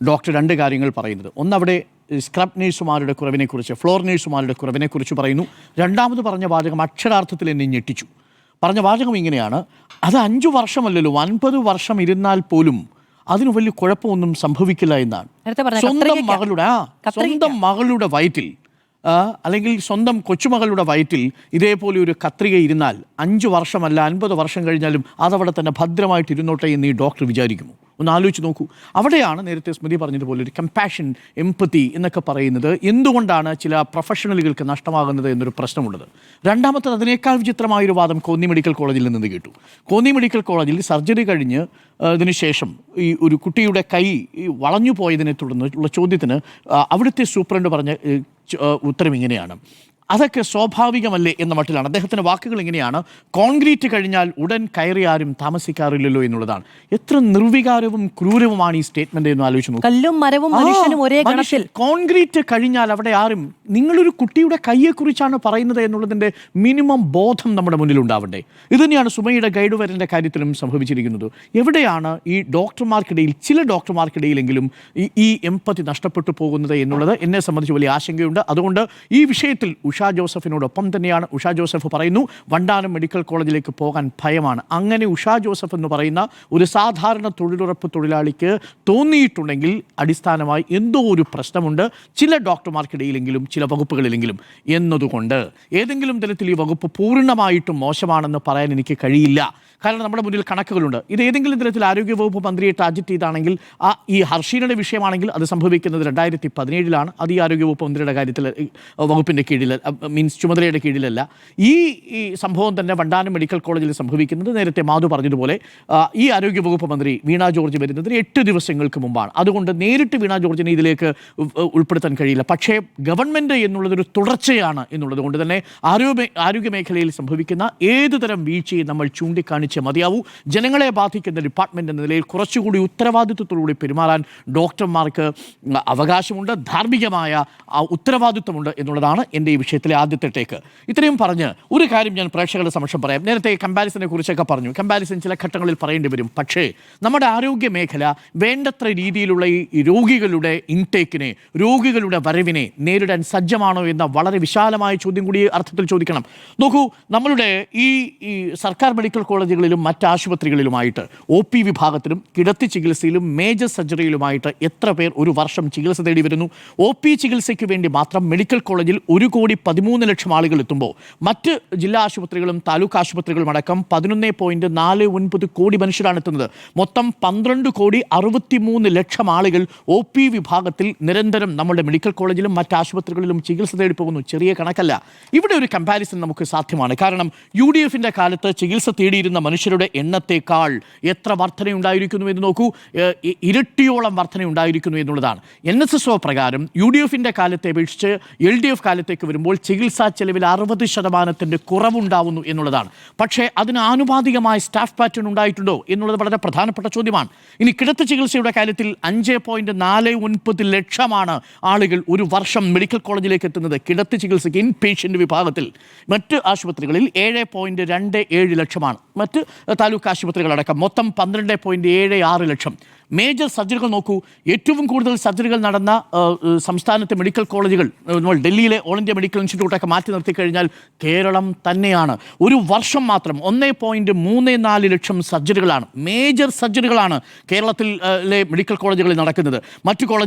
ഡോക്ടർ 2 കാര്യങ്ങൾ പറയുന്നത്. ഒന്നവിടെ സ്ക്രബ് നേഴ്സുമാരുടെ കുറവിനെക്കുറിച്ച്, ഫ്ലോർ നേഴ്സുമാരുടെ കുറവിനെക്കുറിച്ച് പറയുന്നു. രണ്ടാമത് പറഞ്ഞ വാചകം അക്ഷരാർത്ഥത്തിൽ എന്നെ ഞെട്ടിച്ചു. പറഞ്ഞ വാചകം ഇങ്ങനെയാണ്: അത് 5 വർഷമല്ലല്ലോ, 50 വർഷം ഇരുന്നാൽ പോലും അതിന് വലിയ കുഴപ്പമൊന്നും സംഭവിക്കില്ല എന്നാണ്. സ്വന്തം മകളുടെ വയറ്റിൽ അല്ലെങ്കിൽ സ്വന്തം കൊച്ചുമകളുടെ വയറ്റിൽ ഇതേപോലെ ഒരു കത്രിക ഇരുന്നാൽ 5 വർഷമല്ല 50 വർഷം കഴിഞ്ഞാലും അതവിടെ തന്നെ ഭദ്രമായിട്ട് ഇരുന്നോട്ടെ എന്ന് ഈ ഡോക്ടർ വിചാരിക്കുമോ? ഒന്ന് ആലോചിച്ച് നോക്കൂ. അവിടെയാണ് നേരത്തെ സ്മൃതി പറഞ്ഞതുപോലെ ഒരു കമ്പാഷൻ, എംപതി എന്നൊക്കെ പറയുന്നത് എന്തുകൊണ്ടാണ് ചില പ്രൊഫഷണലുകൾക്ക് നഷ്ടമാകുന്നത് എന്നൊരു പ്രശ്നമുള്ളത്. രണ്ടാമത്തത് അതിനേക്കാൾ വിചിത്രമായൊരു വാദം കോന്നി മെഡിക്കൽ കോളേജിൽ നിന്ന് കേട്ടു. കോന്നി മെഡിക്കൽ കോളേജിൽ സർജറി കഴിഞ്ഞ് അതിനുശേഷം ഈ ഒരു കുട്ടിയുടെ കൈ വളഞ്ഞു പോയതിനെ തുടർന്നുള്ള ചോദ്യത്തിന് അവിടുത്തെ സൂപ്രണ്ട് പറഞ്ഞ ഉത്തരം ഇങ്ങനെയാണ്: അതൊക്കെ സ്വാഭാവികമല്ലേ എന്ന മട്ടിലാണ്. അദ്ദേഹത്തിൻ്റെ വാക്കുകൾ ഇങ്ങനെയാണ്: കോൺക്രീറ്റ് കഴിഞ്ഞാൽ ഉടൻ കയറി ആരും താമസിക്കാറില്ലല്ലോ എന്നുള്ളതാണ്. എത്ര നിർവികാരവും ക്രൂരവുമാണ് ഈ സ്റ്റേറ്റ്മെന്റ് എന്ന് ആലോചിച്ച് നോക്കും. കല്ലും മരവും മനുഷ്യനും ഒരേ ഗണത്തിൽ. കോൺക്രീറ്റ് കഴിഞ്ഞാൽ അവിടെ ആരും, നിങ്ങളൊരു കുട്ടിയുടെ കൈയെക്കുറിച്ചാണ് പറയുന്നത് എന്നുള്ളതിൻ്റെ മിനിമം ബോധം നമ്മുടെ മുന്നിൽ ഉണ്ടാവണ്ടേ? ഇതുതന്നെയാണ് സുമയുടെ ഗൈഡ് വരൻ്റെ കാര്യത്തിലും സംഭവിച്ചിരിക്കുന്നത്. എവിടെയാണ് ഈ ഡോക്ടർമാർക്കിടയിൽ, ചില ഡോക്ടർമാർക്കിടയിലെങ്കിലും ഈ എംപതി നഷ്ടപ്പെട്ടു പോകുന്നത് എന്നുള്ളത് എന്നെ സംബന്ധിച്ച് വലിയ ആശങ്കയുണ്ട്. അതുകൊണ്ട് ഈ വിഷയത്തിൽ ഉഷ ജോസഫിനോടൊപ്പം തന്നെയാണ്. ഉഷ ജോസഫ് പറയുന്നു വണ്ടാനം മെഡിക്കൽ കോളേജിലേക്ക് പോകാൻ ഭയമാണ്. അങ്ങനെ ഉഷ ജോസഫ് എന്ന് പറയുന്ന ഒരു സാധാരണ തൊഴിലുറപ്പ് തൊഴിലാളിക്ക് തോന്നിയിട്ടുണ്ടെങ്കിൽ അടിസ്ഥാനമായി എന്തോ ഒരു പ്രശ്നമുണ്ട് ചില ഡോക്ടർമാർക്കിടയിലെങ്കിലും ചില വകുപ്പുകളിലെങ്കിലും എന്നതുകൊണ്ട് ഏതെങ്കിലും തരത്തിൽ ഈ വകുപ്പ് പൂർണ്ണമായിട്ടും മോശമാണെന്ന് പറയാൻ എനിക്ക് കഴിയില്ല. കാരണം നമ്മുടെ മുന്നിൽ കണക്കുകളുണ്ട്. ഇത് ഏതെങ്കിലും തരത്തിൽ ആരോഗ്യവകുപ്പ് മന്ത്രിയെ ടാർഗറ്റ് ചെയ്താണെങ്കിൽ ഈ ഹർഷീനയുടെ വിഷയമാണെങ്കിൽ അത് സംഭവിക്കുന്നത് 2017 അത് ഈ ആരോഗ്യവകുപ്പ് മന്ത്രിയുടെ കാര്യത്തിൽ വകുപ്പിൻ്റെ കീഴിൽ മീൻസ് ചുമതലയുടെ കീഴിലല്ല. ഈ സംഭവം തന്നെ വണ്ടാനം മെഡിക്കൽ കോളേജിൽ സംഭവിക്കുന്നത് നേരത്തെ മാധു പറഞ്ഞതുപോലെ ഈ ആരോഗ്യവകുപ്പ് മന്ത്രി വീണ ജോർജ് വരുന്നതിന് 8 ദിവസങ്ങൾക്ക് മുമ്പാണ്. അതുകൊണ്ട് നേരിട്ട് വീണ ജോർജിനെ ഇതിലേക്ക് ഉൾപ്പെടുത്താൻ കഴിയില്ല. പക്ഷേ ഗവൺമെൻറ് എന്നുള്ളതൊരു തുടർച്ചയാണ് എന്നുള്ളത് കൊണ്ട് തന്നെ ആരോഗ്യ മേഖലയിൽ സംഭവിക്കുന്ന ഏതു തരം വീഴ്ചയും നമ്മൾ ചൂണ്ടിക്കാണിച്ച് മതിയാവൂ. ജനങ്ങളെ ബാധിക്കുന്ന ഡിപ്പാർട്ട്മെന്റ് എന്ന നിലയിൽ കുറച്ചുകൂടി ഉത്തരവാദിത്വത്തോടുകൂടി പെരുമാറാൻ ഡോക്ടർമാർക്ക് അവകാശമുണ്ട്, ധാർമ്മികമായ ഉത്തരവാദിത്വമുണ്ട് എന്നുള്ളതാണ് എൻ്റെ ഈ വിഷയത്തിലെ ആദ്യത്തെ ടേക്ക്. ഇത്രയും പറഞ്ഞ് ഒരു കാര്യം ഞാൻ പ്രേക്ഷകരുടെ സമക്ഷം പറയാം. നേരത്തെ കമ്പാരിസനെ കുറിച്ചൊക്കെ പറഞ്ഞു. കമ്പാരിസൺ ചില ഘട്ടങ്ങളിൽ പറയേണ്ടി വരും. പക്ഷേ നമ്മുടെ ആരോഗ്യ മേഖല വേണ്ടത്ര രീതിയിലുള്ള ഈ രോഗികളുടെ ഇൻടേക്കിനെ, രോഗികളുടെ വരവിനെ നേരിടാൻ സജ്ജമാണോ എന്ന വളരെ വിശാലമായ ചോദ്യം കൂടി അർത്ഥത്തിൽ ചോദിക്കണം. നോക്കൂ, നമ്മളുടെ ഈ സർക്കാർ മെഡിക്കൽ കോളേജുകളിലും മറ്റ് ആശുപത്രികളിലുമായിട്ട് OP വിഭാഗത്തിലും കിടത്തി ചികിത്സയിലും മേജർ സർജറിയിലുമായിട്ട് എത്ര പേർ ഒരു വർഷം ചികിത്സ തേടി വരുന്നു? OP ചികിത്സയ്ക്ക് വേണ്ടി മാത്രം മെഡിക്കൽ കോളേജിൽ 1,13,00,000 ആളുകൾ എത്തുമ്പോൾ മറ്റ് ജില്ലാ ആശുപത്രികളും താലൂക്ക് ആശുപത്രികളും അടക്കം 11.49 കോടി മനുഷ്യരാണ് എത്തുന്നത്. മൊത്തം 12,63,00,000 ആളുകൾ OP വിഭാഗത്തിൽ നിരന്തരം നമ്മുടെ മെഡിക്കൽ കോളേജിലും മറ്റ് ആശുപത്രികളിലും ചികിത്സ തേടി പോകുന്നു. ചെറിയ കണക്കല്ല. ഇവിടെ ഒരു കമ്പാരിസൺ നമുക്ക് സാധ്യമാണ്. കാരണം UDFിൻ്റെ കാലത്ത് ചികിത്സ തേടിയിരുന്ന മനുഷ്യരുടെ എണ്ണത്തേക്കാൾ എത്ര വർധനയുണ്ടായിരിക്കുന്നു എന്ന് നോക്കൂ. ഇരട്ടിയോളം വർധനയുണ്ടായിരിക്കുന്നു എന്നുള്ളതാണ്. NSSO പ്രകാരം UDFിൻ്റെ കാലത്തെ അപേക്ഷിച്ച് LDF കാലത്തേക്ക് വരുമ്പോൾ ചികിത്സാ ചെലവിൽ 60% കുറവുണ്ടാവുന്നു എന്നുള്ളതാണ്. പക്ഷേ അതിന് ആനുപാതികമായ സ്റ്റാഫ് പാറ്റേൺ ഉണ്ടായിട്ടുണ്ടോ എന്നുള്ളത് വളരെ പ്രധാനപ്പെട്ട ചോദ്യമാണ്. ഇനി കിടത്തി ചികിത്സയുടെ കാര്യത്തിൽ 5.49 ലക്ഷമാണ് ആളുകൾ ഒരു വർഷം മെഡിക്കൽ കോളേജിലേക്ക് എത്തുന്നത് കിടത്തി ചികിത്സയ്ക്ക് ഇൻ പേഷ്യൻ്റ് വിഭാഗത്തിൽ. മറ്റ് ആശുപത്രികളിൽ 7.27 ലക്ഷമാണ്. മറ്റ് താലൂക്ക് ആശുപത്രികളടക്കം മൊത്തം 12.76 ലക്ഷം. മേജർ സർജറികൾ നോക്കൂ, ഏറ്റവും കൂടുതൽ സർജറികൾ നടന്ന സംസ്ഥാനത്തെ മെഡിക്കൽ കോളേജുകൾ നമ്മൾ ഡൽഹിയിലെ ഓൾ ഇന്ത്യ മെഡിക്കൽ ഇൻസ്റ്റിറ്റ്യൂട്ടൊക്കെ മാറ്റി നിർത്തിക്കഴിഞ്ഞാൽ കേരളം തന്നെയാണ്. ഒരു വർഷം മാത്രം 1.34 ലക്ഷം സർജറികളാണ്, മേജർ സർജറികളാണ് കേരളത്തിലെ മെഡിക്കൽ കോളേജുകളിൽ നടക്കുന്നത്.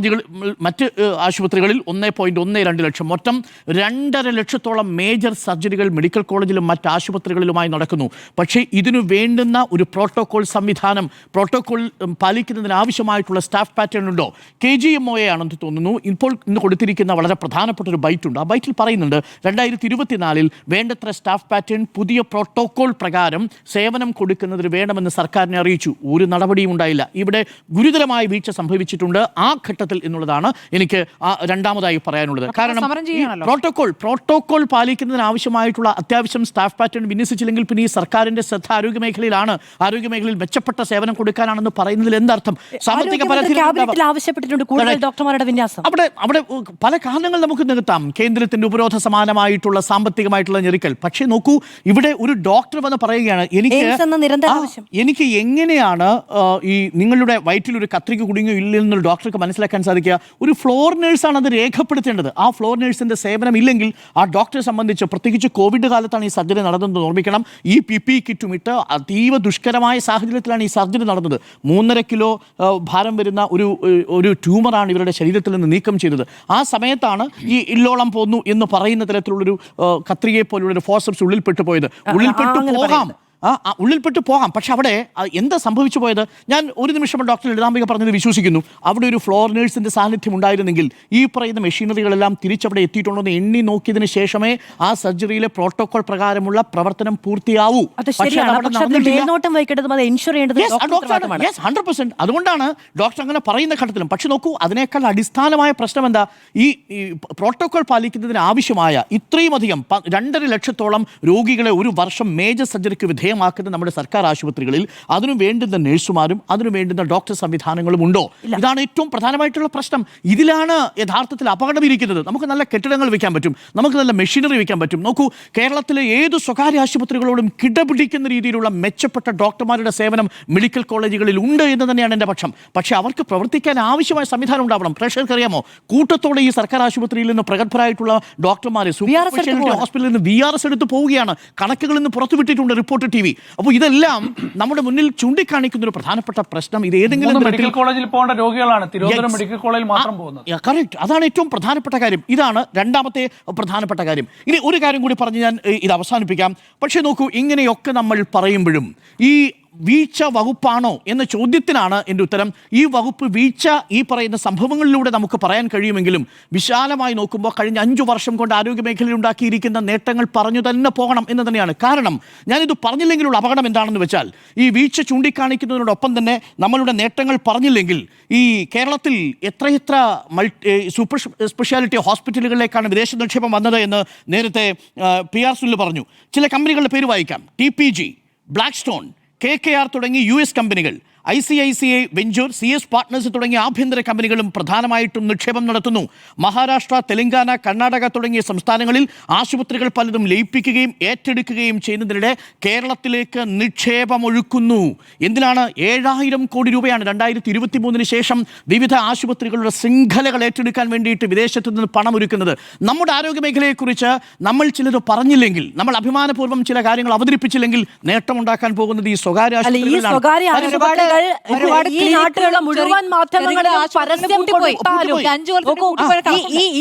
മറ്റ് ആശുപത്രികളിൽ 1.12 ലക്ഷം. മൊത്തം 2.5 ലക്ഷത്തോളം മേജർ സർജറികൾ മെഡിക്കൽ കോളേജിലും മറ്റ് ആശുപത്രികളിലുമായി നടക്കുന്നു. പക്ഷേ ഇതിനു വേണ്ടുന്ന ഒരു പ്രോട്ടോകോൾ സംവിധാനം, പ്രോട്ടോകോൾ പാലിക്കുന്നതിന് ആവശ്യമായിട്ടുള്ള സ്റ്റാഫ് പാറ്റേൺ ഉണ്ടോ? KGMOA ആണെന്ന് തോന്നുന്നു ഇപ്പോൾ ഇന്ന് കൊടുത്തിരിക്കുന്ന വളരെ പ്രധാനപ്പെട്ട ഒരു ബൈറ്റുണ്ട്. ആ ബൈറ്റിൽ പറയുന്നുണ്ട് 2024 വേണ്ടത്ര സ്റ്റാഫ് പാറ്റേൺ പുതിയ പ്രോട്ടോകോൾ പ്രകാരം സേവനം കൊടുക്കുന്നതിന് വേണമെന്ന് സർക്കാരിനെ അറിയിച്ചു. ഒരു നടപടിയും ഉണ്ടായില്ല. ഇവിടെ ഗുരുതരമായ വീഴ്ച സംഭവിച്ചിട്ടുണ്ട് ആ ഘട്ടത്തിൽ എന്നുള്ളതാണ് എനിക്ക് രണ്ടാമതായി പറയാനുള്ളത്. കാരണം പ്രോട്ടോകോൾ പാലിക്കുന്നതിന് ആവശ്യമായിട്ടുള്ള അത്യാവശ്യം സ്റ്റാഫ് പാറ്റേൺ വിന്യസിച്ചില്ലെങ്കിൽ പിന്നെ ഈ സർക്കാരിന്റെ ശ്രദ്ധ ആരോഗ്യ മേഖലയിലാണ്, ആരോഗ്യ മേഖലയിൽ മെച്ചപ്പെട്ട സേവനം കൊടുക്കാനാണെന്ന് പറയുന്നതിൽ എന്തർത്ഥം? ആവശ്യപ്പെട്ടിട്ടുണ്ട് കൂടുതൽ ഡോക്ടർമാരുടെ വിന്യാസം. അവിടെ പല കാരണങ്ങൾ നമുക്ക് നികത്താം. കേന്ദ്രത്തിന്റെ ഉപരോധ സമാനമായിട്ടുള്ള സാമ്പത്തികമായിട്ടുള്ള ഞെരുക്കൽ. പക്ഷേ നോക്കൂ, ഇവിടെ ഒരു ഡോക്ടർ വന്ന് പറയുകയാണ് എനിക്ക് എങ്ങനെയാണ് ഈ നിങ്ങളുടെ വയറ്റിൽ ഒരു കത്രിക കുടുങ്ങിയോ ഇല്ലെന്നൊരു ഡോക്ടർക്ക് മനസ്സിലാക്കാൻ സാധിക്കുക? ഒരു ഫ്ലോർ നേഴ്സാണ് അത് രേഖപ്പെടുത്തേണ്ടത്. ആ ഫ്ലോർ നേഴ്സിന്റെ സേവനം ഇല്ലെങ്കിൽ ആ ഡോക്ടറെ സംബന്ധിച്ച്, പ്രത്യേകിച്ച് കോവിഡ് കാലത്താണ് ഈ സർജറി നടന്നതെന്ന് ഓർമ്മിക്കണം. ഈ PPE കിറ്റും ഇട്ട് അതീവ ദുഷ്കരമായ സാഹചര്യത്തിലാണ് ഈ സർജറി നടന്നത്. 3.5 കിലോ ഭാരം വരുന്ന ഒരു ട്യൂമറാണ് ഇവരുടെ ശരീരത്തിൽ നിന്ന് നീക്കം ചെയ്തത്. ആ സമയത്താണ് ഈ ഇല്ലോളം പോന്നു എന്ന് പറയുന്ന തരത്തിലുള്ളൊരു കത്രികയെ പോലുള്ളൊരു ഫോർസെപ്സ് ഉള്ളിൽപ്പെട്ടു പോയത്. ഉള്ളിൽപ്പെട്ട് പോകാം. പക്ഷെ അവിടെ എന്താ സംഭവിച്ചു പോയത്? ഞാൻ ഒരു നിമിഷം ഡോക്ടർ ലളിതാംബിക പറഞ്ഞത് വിശ്വസിക്കുന്നു. അവിടെ ഒരു ഫ്ലോർ നേഴ്സിന്റെ സാന്നിധ്യം ഉണ്ടായിരുന്നെങ്കിൽ ഈ പറയുന്ന മെഷീനറികളെല്ലാം തിരിച്ചവിടെ എത്തിയിട്ടുണ്ടോ എന്ന് എണ്ണി നോക്കിയതിന് ശേഷമേ ആ സർജറിയിലെ പ്രോട്ടോകോൾ പ്രകാരമുള്ള പ്രവർത്തനം പൂർത്തിയാവൂ. 100%. അതുകൊണ്ടാണ് ഡോക്ടർ അങ്ങനെ പറയുന്ന ഘട്ടത്തിലും. പക്ഷെ നോക്കൂ, അതിനേക്കാൾ അടിസ്ഥാനമായ പ്രശ്നം എന്താ? ഈ പ്രോട്ടോകോൾ പാലിക്കുന്നതിന് ആവശ്യമായ ഇത്രയും അധികം 2.5 ലക്ഷത്തോളം രോഗികളെ ഒരു വർഷം മേജർ സർജറിക്ക് വിധേയമാക്കുന്ന നമ്മുടെ സർക്കാർ ആശുപത്രികളിൽ അതിനു വേണ്ടുന്ന നഴ്സുമാരും അതിനു വേണ്ടുന്ന ഡോക്ടർ സംവിധാനങ്ങളും ഉണ്ടോ? ഇതാണ് ഏറ്റവും പ്രധാനമായിട്ടുള്ള പ്രശ്നം. ഇതിലാണ് യഥാർത്ഥത്തിൽ അപകടം ഇരിക്കുന്നത്. നമുക്ക് നല്ല കെട്ടിടങ്ങൾ വയ്ക്കാൻ പറ്റും, നമുക്ക് നല്ല മെഷീനറി വയ്ക്കാൻ പറ്റും. നോക്കൂ, കേരളത്തിലെ ഏത് സ്വകാര്യ ആശുപത്രികളോടും കിടപിടിക്കുന്ന രീതിയിലുള്ള മെച്ചപ്പെട്ട ഡോക്ടർമാരുടെ സേവനം മെഡിക്കൽ കോളേജുകളിൽ ഉണ്ട് എന്ന് തന്നെയാണ് എൻ്റെ പക്ഷം. പക്ഷേ അവർക്ക് പ്രവർത്തിക്കാൻ ആവശ്യമായ സംവിധാനം ഉണ്ടാവണം. പ്രേക്ഷകർക്ക് അറിയാമോ, കൂട്ടത്തോടെ ഈ സർക്കാർ ആശുപത്രിയിൽ നിന്ന് പ്രഗത്ഭരായിട്ടുള്ള ഡോക്ടർമാരെ ഹോസ്പിറ്റലിൽ നിന്ന് VRS എടുത്ത് പോവുകയാണ്. കണക്കുകളിൽ നിന്ന് പുറത്തുവിട്ടിട്ടുണ്ട് റിപ്പോർട്ട് TV. അപ്പോൾ ഇതെല്ലാം നമ്മുടെ മുന്നിൽ ചൂണ്ടിക്കാണിക്കുന്ന ഒരു പ്രധാനപ്പെട്ട പ്രശ്നം. ഇത് ഏതെങ്കിലും മെഡിക്കൽ കോളേജിൽ പോകേണ്ട രോഗികളാണ് തിരുവനന്തപുരം മെഡിക്കൽ കോളേജിൽ മാത്രം പോകുന്നത്. കറക്റ്റ്, അതാണ് ഏറ്റവും പ്രധാനപ്പെട്ട കാര്യം. ഇതാണ് രണ്ടാമത്തെ പ്രധാനപ്പെട്ട കാര്യം. ഇനി ഒരു കാര്യം കൂടി പറഞ്ഞ് ഞാൻ ഇത് അവസാനിപ്പിക്കാം. പക്ഷേ നോക്കൂ, ഇങ്ങനെയൊക്കെ നമ്മൾ പറയുമ്പോഴും ഈ വീഴ്ച വകുപ്പാണോ എന്ന ചോദ്യത്തിനാണ് എൻ്റെ ഉത്തരം. ഈ വകുപ്പ് വീഴ്ച ഈ പറയുന്ന സംഭവങ്ങളിലൂടെ നമുക്ക് പറയാൻ കഴിയുമെങ്കിലും വിശാലമായി നോക്കുമ്പോൾ കഴിഞ്ഞ 5 വർഷം കൊണ്ട് ആരോഗ്യ മേഖലയിൽ ഉണ്ടാക്കിയിരിക്കുന്ന നേട്ടങ്ങൾ പറഞ്ഞു തന്നെ പോകണം എന്ന് തന്നെയാണ്. കാരണം ഞാനിത് പറഞ്ഞില്ലെങ്കിലുള്ള അപകടം എന്താണെന്ന് വെച്ചാൽ, ഈ വീഴ്ച ചൂണ്ടിക്കാണിക്കുന്നതിനോടൊപ്പം തന്നെ നമ്മളുടെ നേട്ടങ്ങൾ പറഞ്ഞില്ലെങ്കിൽ ഈ കേരളത്തിൽ എത്രയെത്ര സൂപ്പർ സ്പെഷ്യാലിറ്റി ഹോസ്പിറ്റലുകളിലേക്കാണ് വിദേശ നിക്ഷേപം വന്നത് എന്ന് നേരത്തെ PR സുനിൽ പറഞ്ഞു. ചില കമ്പനികളുടെ പേര് വായിക്കാം: TPG, ബ്ലാക്ക് സ്റ്റോൺ, KKR തുടങ്ങി US കമ്പനികൾ. ICICI വെഞ്ചർ, CS പാർട്ട്നേഴ്സ് തുടങ്ങിയ ആഭ്യന്തര കമ്പനികളും പ്രധാനമായിട്ടും നിക്ഷേപം നടത്തുന്നു. മഹാരാഷ്ട്ര, തെലങ്കാന, കർണാടക തുടങ്ങിയ സംസ്ഥാനങ്ങളിൽ ആശുപത്രികൾ പലതും ലയിപ്പിക്കുകയും ഏറ്റെടുക്കുകയും ചെയ്യുന്നതിനിടെ കേരളത്തിലേക്ക് നിക്ഷേപമൊഴുക്കുന്നു. എന്തിനാണ്? 7,000 കോടി രൂപയാണ് 2023 ശേഷം വിവിധ ആശുപത്രികളുടെ ശൃംഖലകൾ ഏറ്റെടുക്കാൻ വേണ്ടിയിട്ട് വിദേശത്ത് നിന്ന് പണം ഒരുക്കുന്നത്. നമ്മുടെ ആരോഗ്യ മേഖലയെക്കുറിച്ച് നമ്മൾ ചിലത് പറഞ്ഞില്ലെങ്കിൽ, നമ്മൾ അഭിമാനപൂർവ്വം ചില കാര്യങ്ങൾ അവതരിപ്പിച്ചില്ലെങ്കിൽ നേട്ടമുണ്ടാക്കാൻ പോകുന്നത് ഈ സ്വകാര്യ ആശുപത്രികളാണ്. ഈ നാട്ടിലുള്ള മുഴുവൻ മാധ്യമങ്ങളിലും പരസ്യം കൊടുത്താലും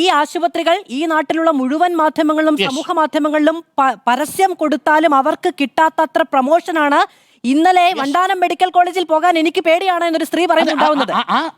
ഈ ആശുപത്രികൾ ഈ നാട്ടിലുള്ള മുഴുവൻ മാധ്യമങ്ങളിലും സമൂഹ മാധ്യമങ്ങളിലും പരസ്യം കൊടുത്താലും അവർക്ക് കിട്ടാത്തത്ര പ്രമോഷനാണ്. ഇന്നലെ വണ്ടാനം മെഡിക്കൽ കോളേജിൽ പോകാൻ എനിക്ക് പേടിയാണ് എന്നൊരു സ്ത്രീ പറയുന്നുണ്ടാവുന്നത്.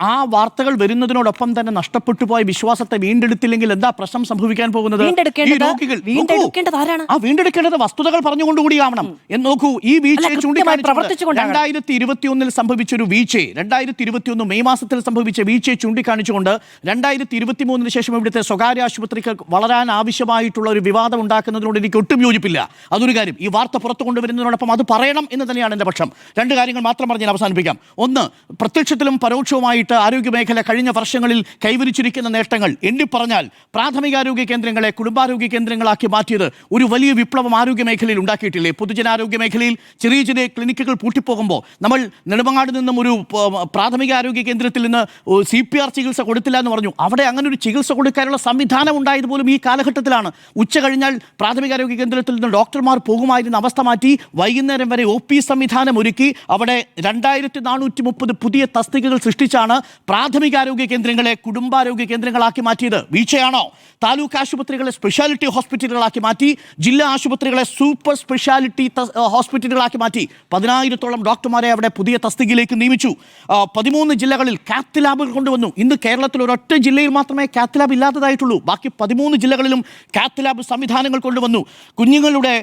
ആ വാർത്തകൾ വരുന്നതിനോടൊപ്പം തന്നെ നഷ്ടപ്പെട്ടു പോയ വിശ്വാസത്തെ വീണ്ടെടുത്തില്ലെങ്കിൽ എന്താ പ്രശ്നം സംഭവിക്കാൻ പോകുന്നത്? വീണ്ടെടുക്കേണ്ടത് ആരാണ്? വീണ്ടെടുക്കേണ്ടത് വസ്തുതകൾ പറഞ്ഞുകൊണ്ടുകൂടി ആവണം എന്ന് നോക്കൂ. ഈ വീഴ്ചയെ ചൂണ്ടിക്കാണിച്ചുകൊണ്ട് 2021 സംഭവിച്ചൊരു വീഴ്ചയെ, 2021 മെയ് മാസത്തിൽ സംഭവിച്ച വീഴ്ചയെ ചൂണ്ടിക്കാണിച്ചുകൊണ്ട് 2023 ശേഷം ഇവിടുത്തെ സ്വകാര്യ ആശുപത്രികൾ വളരാൻ ആവശ്യമായിട്ടുള്ള ഒരു വിവാദം ഉണ്ടാക്കുന്നതിനോട് എനിക്ക് ഒട്ടും യോജിപ്പില്ല. അതൊരു കാര്യം. ഈ വാർത്ത പുറത്തു കൊണ്ടുവരുന്നതിനോടൊപ്പം അത് പറയണം എന്ന് തന്നെയാണ് എൻ്റെ പക്ഷം. രണ്ട് കാര്യങ്ങൾ മാത്രം പറഞ്ഞ് ഞാൻ അവസാനിപ്പിക്കാം. ഒന്ന്, പ്രത്യക്ഷത്തിലും പരോക്ഷവുമായിട്ട് ആരോഗ്യ മേഖല കഴിഞ്ഞ വർഷങ്ങളിൽ കൈവരിച്ചിരിക്കുന്ന നേട്ടങ്ങൾ എണ്ണിപ്പറഞ്ഞാൽ പ്രാഥമികാരോഗ്യ കേന്ദ്രങ്ങളെ കുടുംബാരോഗ്യ കേന്ദ്രങ്ങളാക്കി മാറ്റിയത് ഒരു വലിയ വിപ്ലവം ആരോഗ്യ മേഖലയിൽ ഉണ്ടാക്കിയിട്ടില്ലേ? പൊതുജനാരോഗ്യ മേഖലയിൽ ചെറിയ ചെറിയ ക്ലിനിക്കുകൾ പൂട്ടിപ്പോകുമ്പോൾ നമ്മൾ നെടുമങ്ങാട് നിന്നും ഒരു പ്രാഥമിക ആരോഗ്യ കേന്ദ്രത്തിൽ നിന്ന് CPR ചികിത്സ കൊടുത്തില്ല എന്ന് പറഞ്ഞു. അവിടെ അങ്ങനെ ഒരു ചികിത്സ കൊടുക്കാനുള്ള സംവിധാനം ഉണ്ടായത് പോലും ഈ കാലഘട്ടത്തിലാണ്. ഉച്ച കഴിഞ്ഞാൽ പ്രാഥമികാരോഗ്യ കേന്ദ്രത്തിൽ നിന്ന് ഡോക്ടർമാർ പോകുമായിരുന്ന അവസ്ഥ മാറ്റി വൈകുന്നേരം വരെ OP സംവിധാനം ഒരുക്കി അവിടെ 2430 പുതിയ തസ്തികകൾ സൃഷ്ടിച്ചാണ് പ്രാഥമികാരോഗ്യ കേന്ദ്രങ്ങളെ കുടുംബാരോഗ്യ കേന്ദ്രങ്ങളാക്കി മാറ്റിയത്. വീഴ്ചയാണോ? താലൂക്ക് ആശുപത്രികളെ സ്പെഷ്യാലിറ്റി ഹോസ്പിറ്റലുകളാക്കി മാറ്റി, ജില്ലാ ആശുപത്രികളെ സൂപ്പർ സ്പെഷ്യാലിറ്റി ഹോസ്പിറ്റലുകളാക്കി മാറ്റി. 10,000-ഓളം ഡോക്ടർമാരെ അവിടെ പുതിയ തസ്തികയിലേക്ക് നിയമിച്ചു. 13 ജില്ലകളിൽ കാത്ത് ലാബുകൾ കൊണ്ടുവന്നു. ഇന്ന് കേരളത്തിൽ ഒരൊറ്റ ജില്ലയിൽ മാത്രമേ കാത്ത് ലാബ് ഇല്ലാത്തതായിട്ടുള്ളൂ. ബാക്കി 13 ജില്ലകളിലും കാത്ത് ലാബ് സംവിധാനങ്ങൾ കൊണ്ടുവന്നു. കുഞ്ഞുങ്ങളുടെ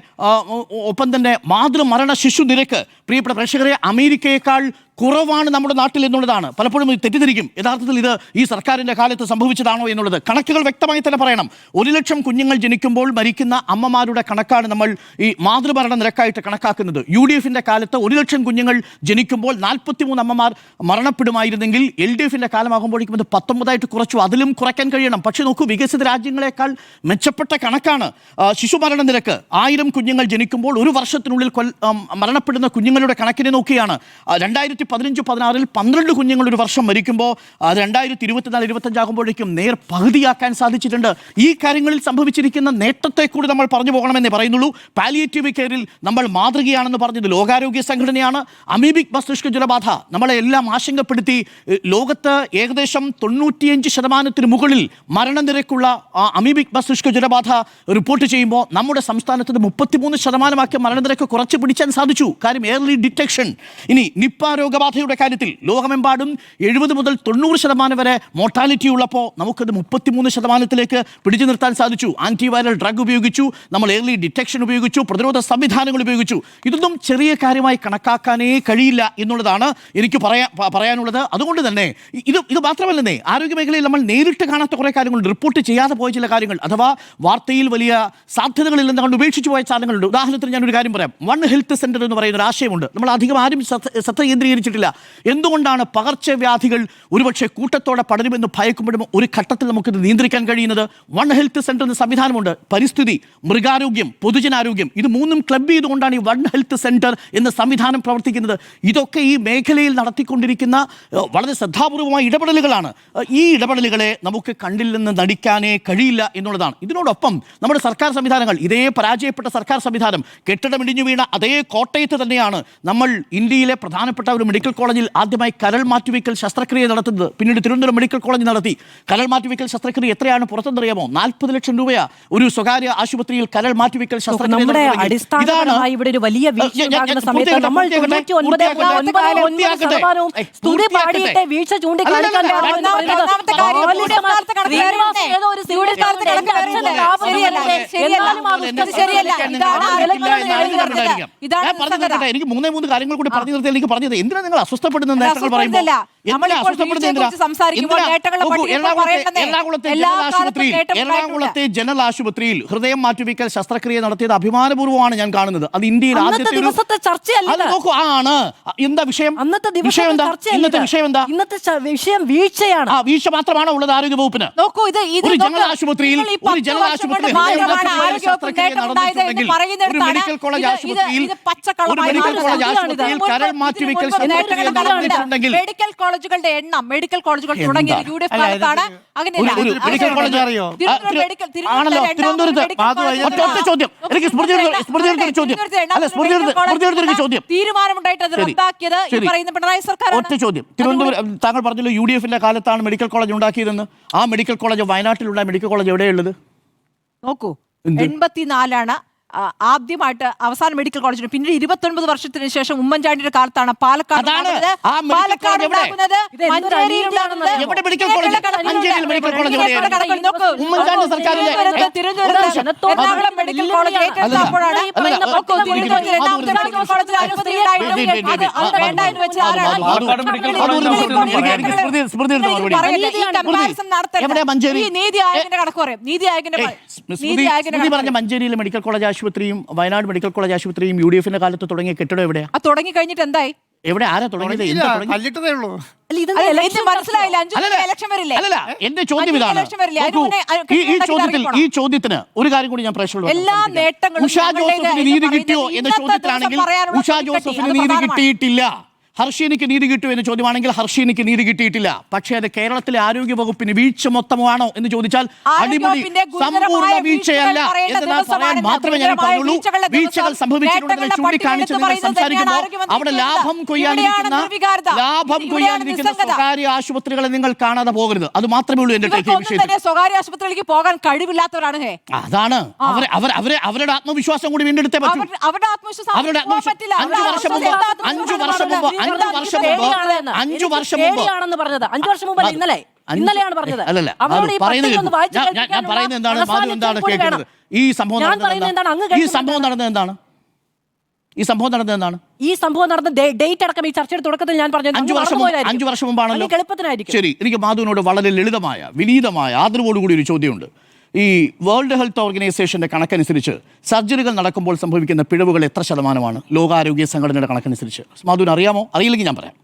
ഒപ്പം തന്നെ മാതൃമരണ ശിശു നിരക്ക്, പ്രിയപ്പെട്ട പ്രേക്ഷകരെ, അമേരിക്കയേക്കാൾ കുറവാണ് നമ്മുടെ നാട്ടിൽ എന്നുള്ളതാണ്. പലപ്പോഴും ഇത് തെറ്റിദ്ധരിക്കും. യഥാർത്ഥത്തിൽ ഇത് ഈ സർക്കാരിൻ്റെ കാലത്ത് സംഭവിച്ചതാണോ എന്നുള്ളത് കണക്കുകൾ വ്യക്തമായി തന്നെ പറയണം. 1 ലക്ഷം കുഞ്ഞുങ്ങൾ ജനിക്കുമ്പോൾ മരിക്കുന്ന അമ്മമാരുടെ കണക്കാണ് നമ്മൾ ഈ മാതൃമരണ നിരക്കായിട്ട് കണക്കാക്കുന്നത്. UDF-ന്റെ കാലത്ത് 1 ലക്ഷം കുഞ്ഞുങ്ങൾ ജനിക്കുമ്പോൾ 43 അമ്മമാർ മരണപ്പെടുമായിരുന്നെങ്കിൽ LDF-ന്റെ കാലമാകുമ്പോഴേക്കും അത് 19 കുറച്ചു. അതിലും കുറയ്ക്കാൻ കഴിയണം. പക്ഷേ നോക്കൂ, വികസിത രാജ്യങ്ങളെക്കാൾ മെച്ചപ്പെട്ട കണക്കാണ് ശിശുമരണ നിരക്ക്. 1000 കുഞ്ഞുങ്ങൾ ജനിക്കുമ്പോൾ ഒരു വർഷത്തിനുള്ളിൽ മരണപ്പെടുന്ന കുഞ്ഞുങ്ങളുടെ കണക്കിനെ നോക്കിയാണ്. 2015-16 12 കുഞ്ഞുങ്ങൾ ഒരു വർഷം മരിക്കുമ്പോൾ 2024-25 ആകുമ്പോഴേക്കും പകുതിയാക്കാൻ സാധിച്ചിട്ടുണ്ട്. ഈ കാര്യങ്ങളിൽ സംഭവിച്ചിരിക്കുന്ന നേട്ടത്തെ കൂടി നമ്മൾ പറഞ്ഞു പോകണമെന്നേ പറയുന്നുള്ളൂ. പാലിയേറ്റീവ് കെയറിൽ നമ്മൾ മാതൃകയാണെന്ന് പറഞ്ഞത് ലോകാരോഗ്യ സംഘടനയാണ്. അമീബിക് മസ്തിഷ്ക ജ്വരബാധ നമ്മളെ എല്ലാം ആശങ്കപ്പെടുത്തി. ലോകത്ത് ഏകദേശം 95% മുകളിൽ മരണനിരക്കുള്ള അമീബിക് മസ്തിഷ്ക ജ്വരബാധ റിപ്പോർട്ട് ചെയ്യുമ്പോൾ നമ്മുടെ സംസ്ഥാനത്ത് 33% മരണനിരക്ക് കുറച്ച് പിടിക്കാൻ സാധിച്ചു. കാര്യം ഏർലി ഡിറ്റക്ഷൻ. ഇനി നിപ്പ രോഗബാധയുടെ കാര്യത്തിൽ ലോകമെമ്പാടും 70 മുതൽ 90% വരെ മോർട്ടാലിറ്റി ഉള്ളപ്പോൾ നമുക്കത് 33%-ലേക്ക് പിടിച്ചു നിർത്താൻ സാധിച്ചു. ആൻറ്റിവൈറൽ ഡ്രഗ് ഉപയോഗിച്ചു, നമ്മൾ ഏർലി ഡിറ്റക്ഷൻ ഉപയോഗിച്ചു, പ്രതിരോധ സംവിധാനങ്ങൾ ഉപയോഗിച്ചു. ഇതൊന്നും ചെറിയ കാര്യമായി കണക്കാക്കാനേ കഴിയില്ല എന്നുള്ളതാണ് എനിക്ക് പറയാനുള്ളത്. അതുകൊണ്ട് തന്നെ ഇത് മാത്രമല്ലെന്നേ, ആരോഗ്യ മേഖലയിൽ നമ്മൾ നേരിട്ട് കാണാത്ത കുറേ കാര്യങ്ങൾ, റിപ്പോർട്ട് ചെയ്യാതെ പോയ ചില കാര്യങ്ങൾ, അഥവാ വാർത്തയിൽ വലിയ സാധ്യതകളില്ലെന്ന് കണ്ട് ഉപേക്ഷിച്ച് പോയ സാധനങ്ങളുണ്ട്. ഉദാഹരണത്തിന് ഞാനൊരു കാര്യം പറയാം. വൺ ഹെൽത്ത് സെന്റർ എന്ന് പറയുന്ന ഒരു ആശയമുണ്ട്. നമ്മൾ അധികം ആരും ശ്രദ്ധ കേന്ദ്രീകരിച്ചിട്ടില്ല. എന്തുകൊണ്ടാണ് പകർച്ചവ്യാധികൾ ഒരുപക്ഷെ കൂട്ടത്തോടെ പടരുമെന്ന് ഭയക്കുമ്പോഴും ഒരു ഘട്ടത്തിൽ നമുക്കിത് നിയന്ത്രിക്കാൻ കഴിയുന്നത്? വൺ ഹെൽത്ത് സെന്റർ എന്ന സംവിധാനമുണ്ട്. പരിസ്ഥിതി, മൃഗാരോഗ്യം, പൊതുജനാരോഗ്യം, ഇത് മൂന്നും ക്ലബ് ചെയ്തുകൊണ്ടാണ് ഈ വൺ ഹെൽത്ത് സെന്റർ എന്ന സംവിധാനം പ്രവർത്തിക്കുന്നത്. ഇതൊക്കെ ഈ മേഖലയിൽ നടത്തിക്കൊണ്ടിരിക്കുന്ന വളരെ ശ്രദ്ധാപൂർവമായ ഇടപെടലുകളാണ്. ഈ ഇടപെടലുകളെ നമുക്ക് കണ്ടിൽ നിന്ന് നടിക്കാനേ കഴിയില്ല എന്നുള്ളതാണ്. ഇതിനോടൊപ്പം നമ്മുടെ സർക്കാർ സംവിധാനങ്ങൾ, ഇതേ പരാജയപ്പെട്ട സർക്കാർ സംവിധാനം, കെട്ടിടം ഇടിഞ്ഞു വീണ അതേ കോട്ടയത്ത് തന്നെയാണ് നമ്മൾ ഇന്ത്യയിലെ പ്രധാനപ്പെട്ട ഒരു മെഡിക്കൽ കോളേജിൽ ആദ്യമായി കരൾ മാറ്റിവെക്കൽ ശസ്ത്രക്രിയ നടത്തുന്നത്. പിന്നീട് തിരുവനന്തപുരം മെഡിക്കൽ കോളേജ് നടത്തി. കരൾ മാറ്റിവെക്കൽ ശസ്ത്രക്രിയ എത്രയാണ് പുറത്തെന്നറിയാമോ? 40 ലക്ഷം രൂപയാ ഒരു സ്വകാര്യ ആശുപത്രിയിൽ കരൾ മാറ്റിവെക്കൽ ശസ്ത്രക്രിയ. എനിക്ക് 3 കാര്യങ്ങൾ കൂടി പറഞ്ഞു നിർത്തി. എനിക്ക് പറഞ്ഞത് എന്തിനാണ് നിങ്ങൾ അസ്വസ്ഥപ്പെടുന്ന നേട്ടങ്ങൾ പറയുമ്പോൾ നമ്മളിപ്പോൾ വീഴ്ചയെക്കുറിച്ച് സംസാരിക്കുമ്പോൾ നേട്ടങ്ങളുടെ പട്ടിക പറയേണ്ടതേ. എല്ലാ കാലത്തും എറണാകുളത്തെ ജനറൽ ആശുപത്രിയിൽ ഹൃദയം മാറ്റിവെക്കൽ ശസ്ത്രക്രിയ നടത്തിയത് അഭിമാനപൂർവ്വമാണ് ഞാൻ കാണുന്നത്. അത് ഇന്ത്യയിൽ അന്നത്തെ ദിവസത്തെ ചർച്ചയല്ല അത് നോക്കൂ. ആണ് എന്താ വിഷയം? അന്നത്തെ വിഷയം എന്താ? ഇന്നത്തെ വിഷയം എന്താ? ഇന്നത്തെ വിഷയം വീഴ്ചയാണ്. ആ വീഴ്ച മാത്രമാണോ ഉള്ളത് ആരോഗ്യ വകുപ്പിന്? നോക്കൂ, ഇത് ഒരു ജനറൽ ആശുപത്രിയിൽ ശസ്ത്രക്രിയ നടന്നിട്ടുണ്ടെങ്കിൽ ഒരു മെഡിക്കൽ കോളേജ് ആശുപത്രിയിൽ കരൾ മാറ്റിവെക്കൽ ശസ്ത്രക്രിയ നടന്നിട്ടുണ്ടെങ്കിൽ മെഡിക്കൽ കോളേജുകളുടെ എണ്ണം മെഡിക്കൽ കോളേജുകൾ തുടങ്ങിയത് യു ഡി എഫ് കാലത്താണ്. മെഡിക്കൽ കോളേജ് ആണല്ലോ തിരുവനന്തപുരത്ത്. ഒറ്റ ചോദ്യം എനിക്ക് സ്മൃതിയുടെ ചോദ്യം. അല്ല സ്മൃതിയുടെ ചോദ്യം. തീരുമാനമുണ്ടായിട്ട് അത് റദ്ദാക്കിയത് ഈ പറയുന്ന പിണറായി സർക്കാർ. ഒറ്റ ചോദ്യം. തിരുവനന്തപുരം താങ്കൾ പറഞ്ഞല്ലോ യു ഡി എഫിന്റെ കാലത്താണ് മെഡിക്കൽ കോളേജ് ഉണ്ടാക്കിയതെന്ന്. ആ മെഡിക്കൽ കോളേജ് വയനാട്ടിലുള്ള മെഡിക്കൽ കോളേജ് എവിടെയുള്ളത്? നോക്കൂ, 84 ആദ്യമായിട്ട് അവസാന മെഡിക്കൽ കോളേജിന് പിന്നീട് 29 വർഷത്തിന് ശേഷം ഉമ്മൻചാണ്ടിയുടെ കാലത്താണ് പാലക്കാട് ഉണ്ടാകുന്നത്. പാലക്കാട് ഉണ്ടാകുന്നത് മഞ്ചേരിയിൽ ഉണ്ടാകുന്നത്. എവിടെ മെഡിക്കൽ കോളേജ്? മഞ്ചേരിയിൽ മെഡിക്കൽ കോളേജ് എവിടെയാണ്? നോക്കൂ, ഉമ്മൻചാണ്ടി സർക്കാരിലെ തിരുവനന്തപുരത്ത് എറണാകുളം മെഡിക്കൽ കോളേജ് ഏറ്റെടുത്തപ്പോഴാണ് തിരുവനന്തപുരത്ത് രണ്ടാമത്തെ മെഡിക്കൽ കോളേജിൽ അനുമതി ഉണ്ടായിട്ടും അത് വേണ്ട എന്ന് വെച്ച് ആരാണ് ഈ നീതി ആയോഗിന്റെ കണക്ക് പറയും. നീതി ആയോഗിന്റെ പറഞ്ഞ മഞ്ചേരിയിലെ മെഡിക്കൽ കോളേജ് ആശുപത്രിയും വയനാട് മെഡിക്കൽ കോളേജ് ആശുപത്രിയും യു ഡി എഫിന്റെ കാലത്ത് തുടങ്ങിയ കെട്ടിടം എവിടെയാ? തുടങ്ങി കഴിഞ്ഞിട്ട് എന്തായി? എവിടെ? ആരാ തുടങ്ങിയത്? മനസ്സിലായില്ല. ഇലക്ഷൻ വരില്ലേ? അല്ലല്ല, എന്റെ ചോദ്യം ഇതാണ്. ഈ ചോദ്യത്തിന് ഒരു കാര്യം കൂടി ഞാൻ പ്രശ്നം എല്ലാ നേട്ടങ്ങളും ഉഷാ ജോസഫിന് നീതി കിട്ടിയോ എന്ന ചോദ്യത്തിലാണെങ്കിൽ ഉഷാ ജോസഫിന് നീതി കിട്ടിയിട്ടില്ല. ഹർഷീനിക്ക് നീതി കിട്ടുമോ എന്ന് ചോദ്യമാണെങ്കിൽ ഹർഷീനിക്ക് നീതി കിട്ടിയിട്ടില്ല. പക്ഷേ അത് കേരളത്തിലെ ആരോഗ്യ വകുപ്പിന് വീഴ്ച മൊത്തമാണോ എന്ന് ചോദിച്ചാൽ അടിമുടി സമ്പൂർണ്ണ വീഴ്ചയല്ല എന്ന് പറയാൻ മാത്രമേ ഞാൻ പറഞ്ഞുള്ളൂ. വീഴ്ചകൾ സംഭവിച്ചിട്ടുണ്ടെന്ന് ചൂണ്ടിക്കാണിച്ച് നിങ്ങൾ സംസാരിക്കുമ്പോൾ അവിടെ ലാഭം കൊയ്യാനിരിക്കുന്ന സ്വകാര്യ ആശുപത്രികളെ നിങ്ങൾ കാണാതെ പോകരുത്. അത് മാത്രമേ ഉള്ളൂ എന്റെ വിഷയത്തിൽ. സ്വകാര്യ ആശുപത്രിയിലേക്ക് പോകാൻ കഴിവില്ലാത്തവരാണ്. അതാണ് അവരുടെ ആത്മവിശ്വാസം കൂടി വീണ്ടെടുത്തേ പറ്റൂ. അവരുടെ ആത്മവിശ്വാസം 5 വർഷം മുമ്പ് ഇന്നലെയാണ് പറഞ്ഞത്. അല്ലല്ല, ഞാൻ പറയുന്നത് എന്താണ്? മാധു എന്താണ് കേൾക്കുന്നത്? ഈ സംഭവം നടന്നത് എന്താണ്? ഈ സംഭവം നടന്ന ഡേറ്റ് അടക്കം ഈ ചർച്ചയുടെ തുടക്കത്തിൽ ഞാൻ പറഞ്ഞത് 5 വർഷം മുമ്പാണല്ലോ. എളുപ്പത്തിനായിരിക്കും. ശരി, എനിക്ക് മാധുവിനോട് വളരെ ലളിതമായ വിനീതമായ ആദരവോടുകൂടി ഒരു ചോദ്യമുണ്ട്. ഈ വേൾഡ് ഹെൽത്ത് ഓർഗനൈസേഷന്റെ കണക്കനുസരിച്ച് സർജറികൾ നടക്കുമ്പോൾ സംഭവിക്കുന്ന പിഴവുകൾ എത്ര ശതമാനമാണ്? ലോകാരോഗ്യ സംഘടനയുടെ കണക്കനുസരിച്ച് മാധുവിന് അറിയാമോ? അറിയില്ലെങ്കിൽ ഞാൻ പറയാം.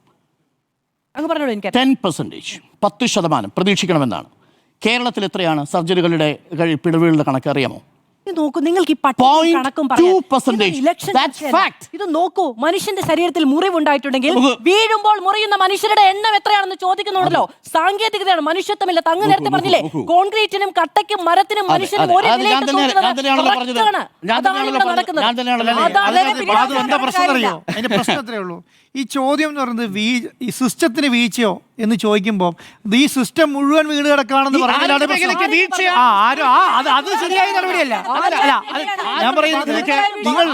10%, 10% പ്രതീക്ഷിക്കണമെന്നാണ്. കേരളത്തിൽ എത്രയാണ് സർജറികളുടെ പിഴവുകളുടെ കണക്ക് അറിയാമോ? നോക്കൂ, നിങ്ങൾക്ക് ഈ കണക്കും ഇത് നോക്കൂ. മനുഷ്യന്റെ ശരീരത്തിൽ മുറിവുണ്ടായിട്ടുണ്ടെങ്കിൽ വീഴുമ്പോൾ മുറിയുന്ന മനുഷ്യരുടെ എണ്ണം എത്രയാണെന്ന് ചോദിക്കുന്നുണ്ടല്ലോ. സാങ്കേതികതയാണ്, മനുഷ്യത്വമില്ല. അങ്ങ് നേരത്തെ പറഞ്ഞില്ലേ, കോൺക്രീറ്റിനും കട്ടയ്ക്കും മരത്തിനും മനുഷ്യനും ഈ ചോദ്യം എന്ന് പറയുന്നത് ഈ സിസ്റ്റത്തിന് വീഴ്ചയോ എന്ന് ചോദിക്കുമ്പോൾ ഈ സിസ്റ്റം മുഴുവൻ വീട് കിടക്കാണെന്ന് പറഞ്ഞാൽ അത് ശരിയായ നടപടിയല്ല. ഞാൻ പറയുന്നത് നിങ്ങൾ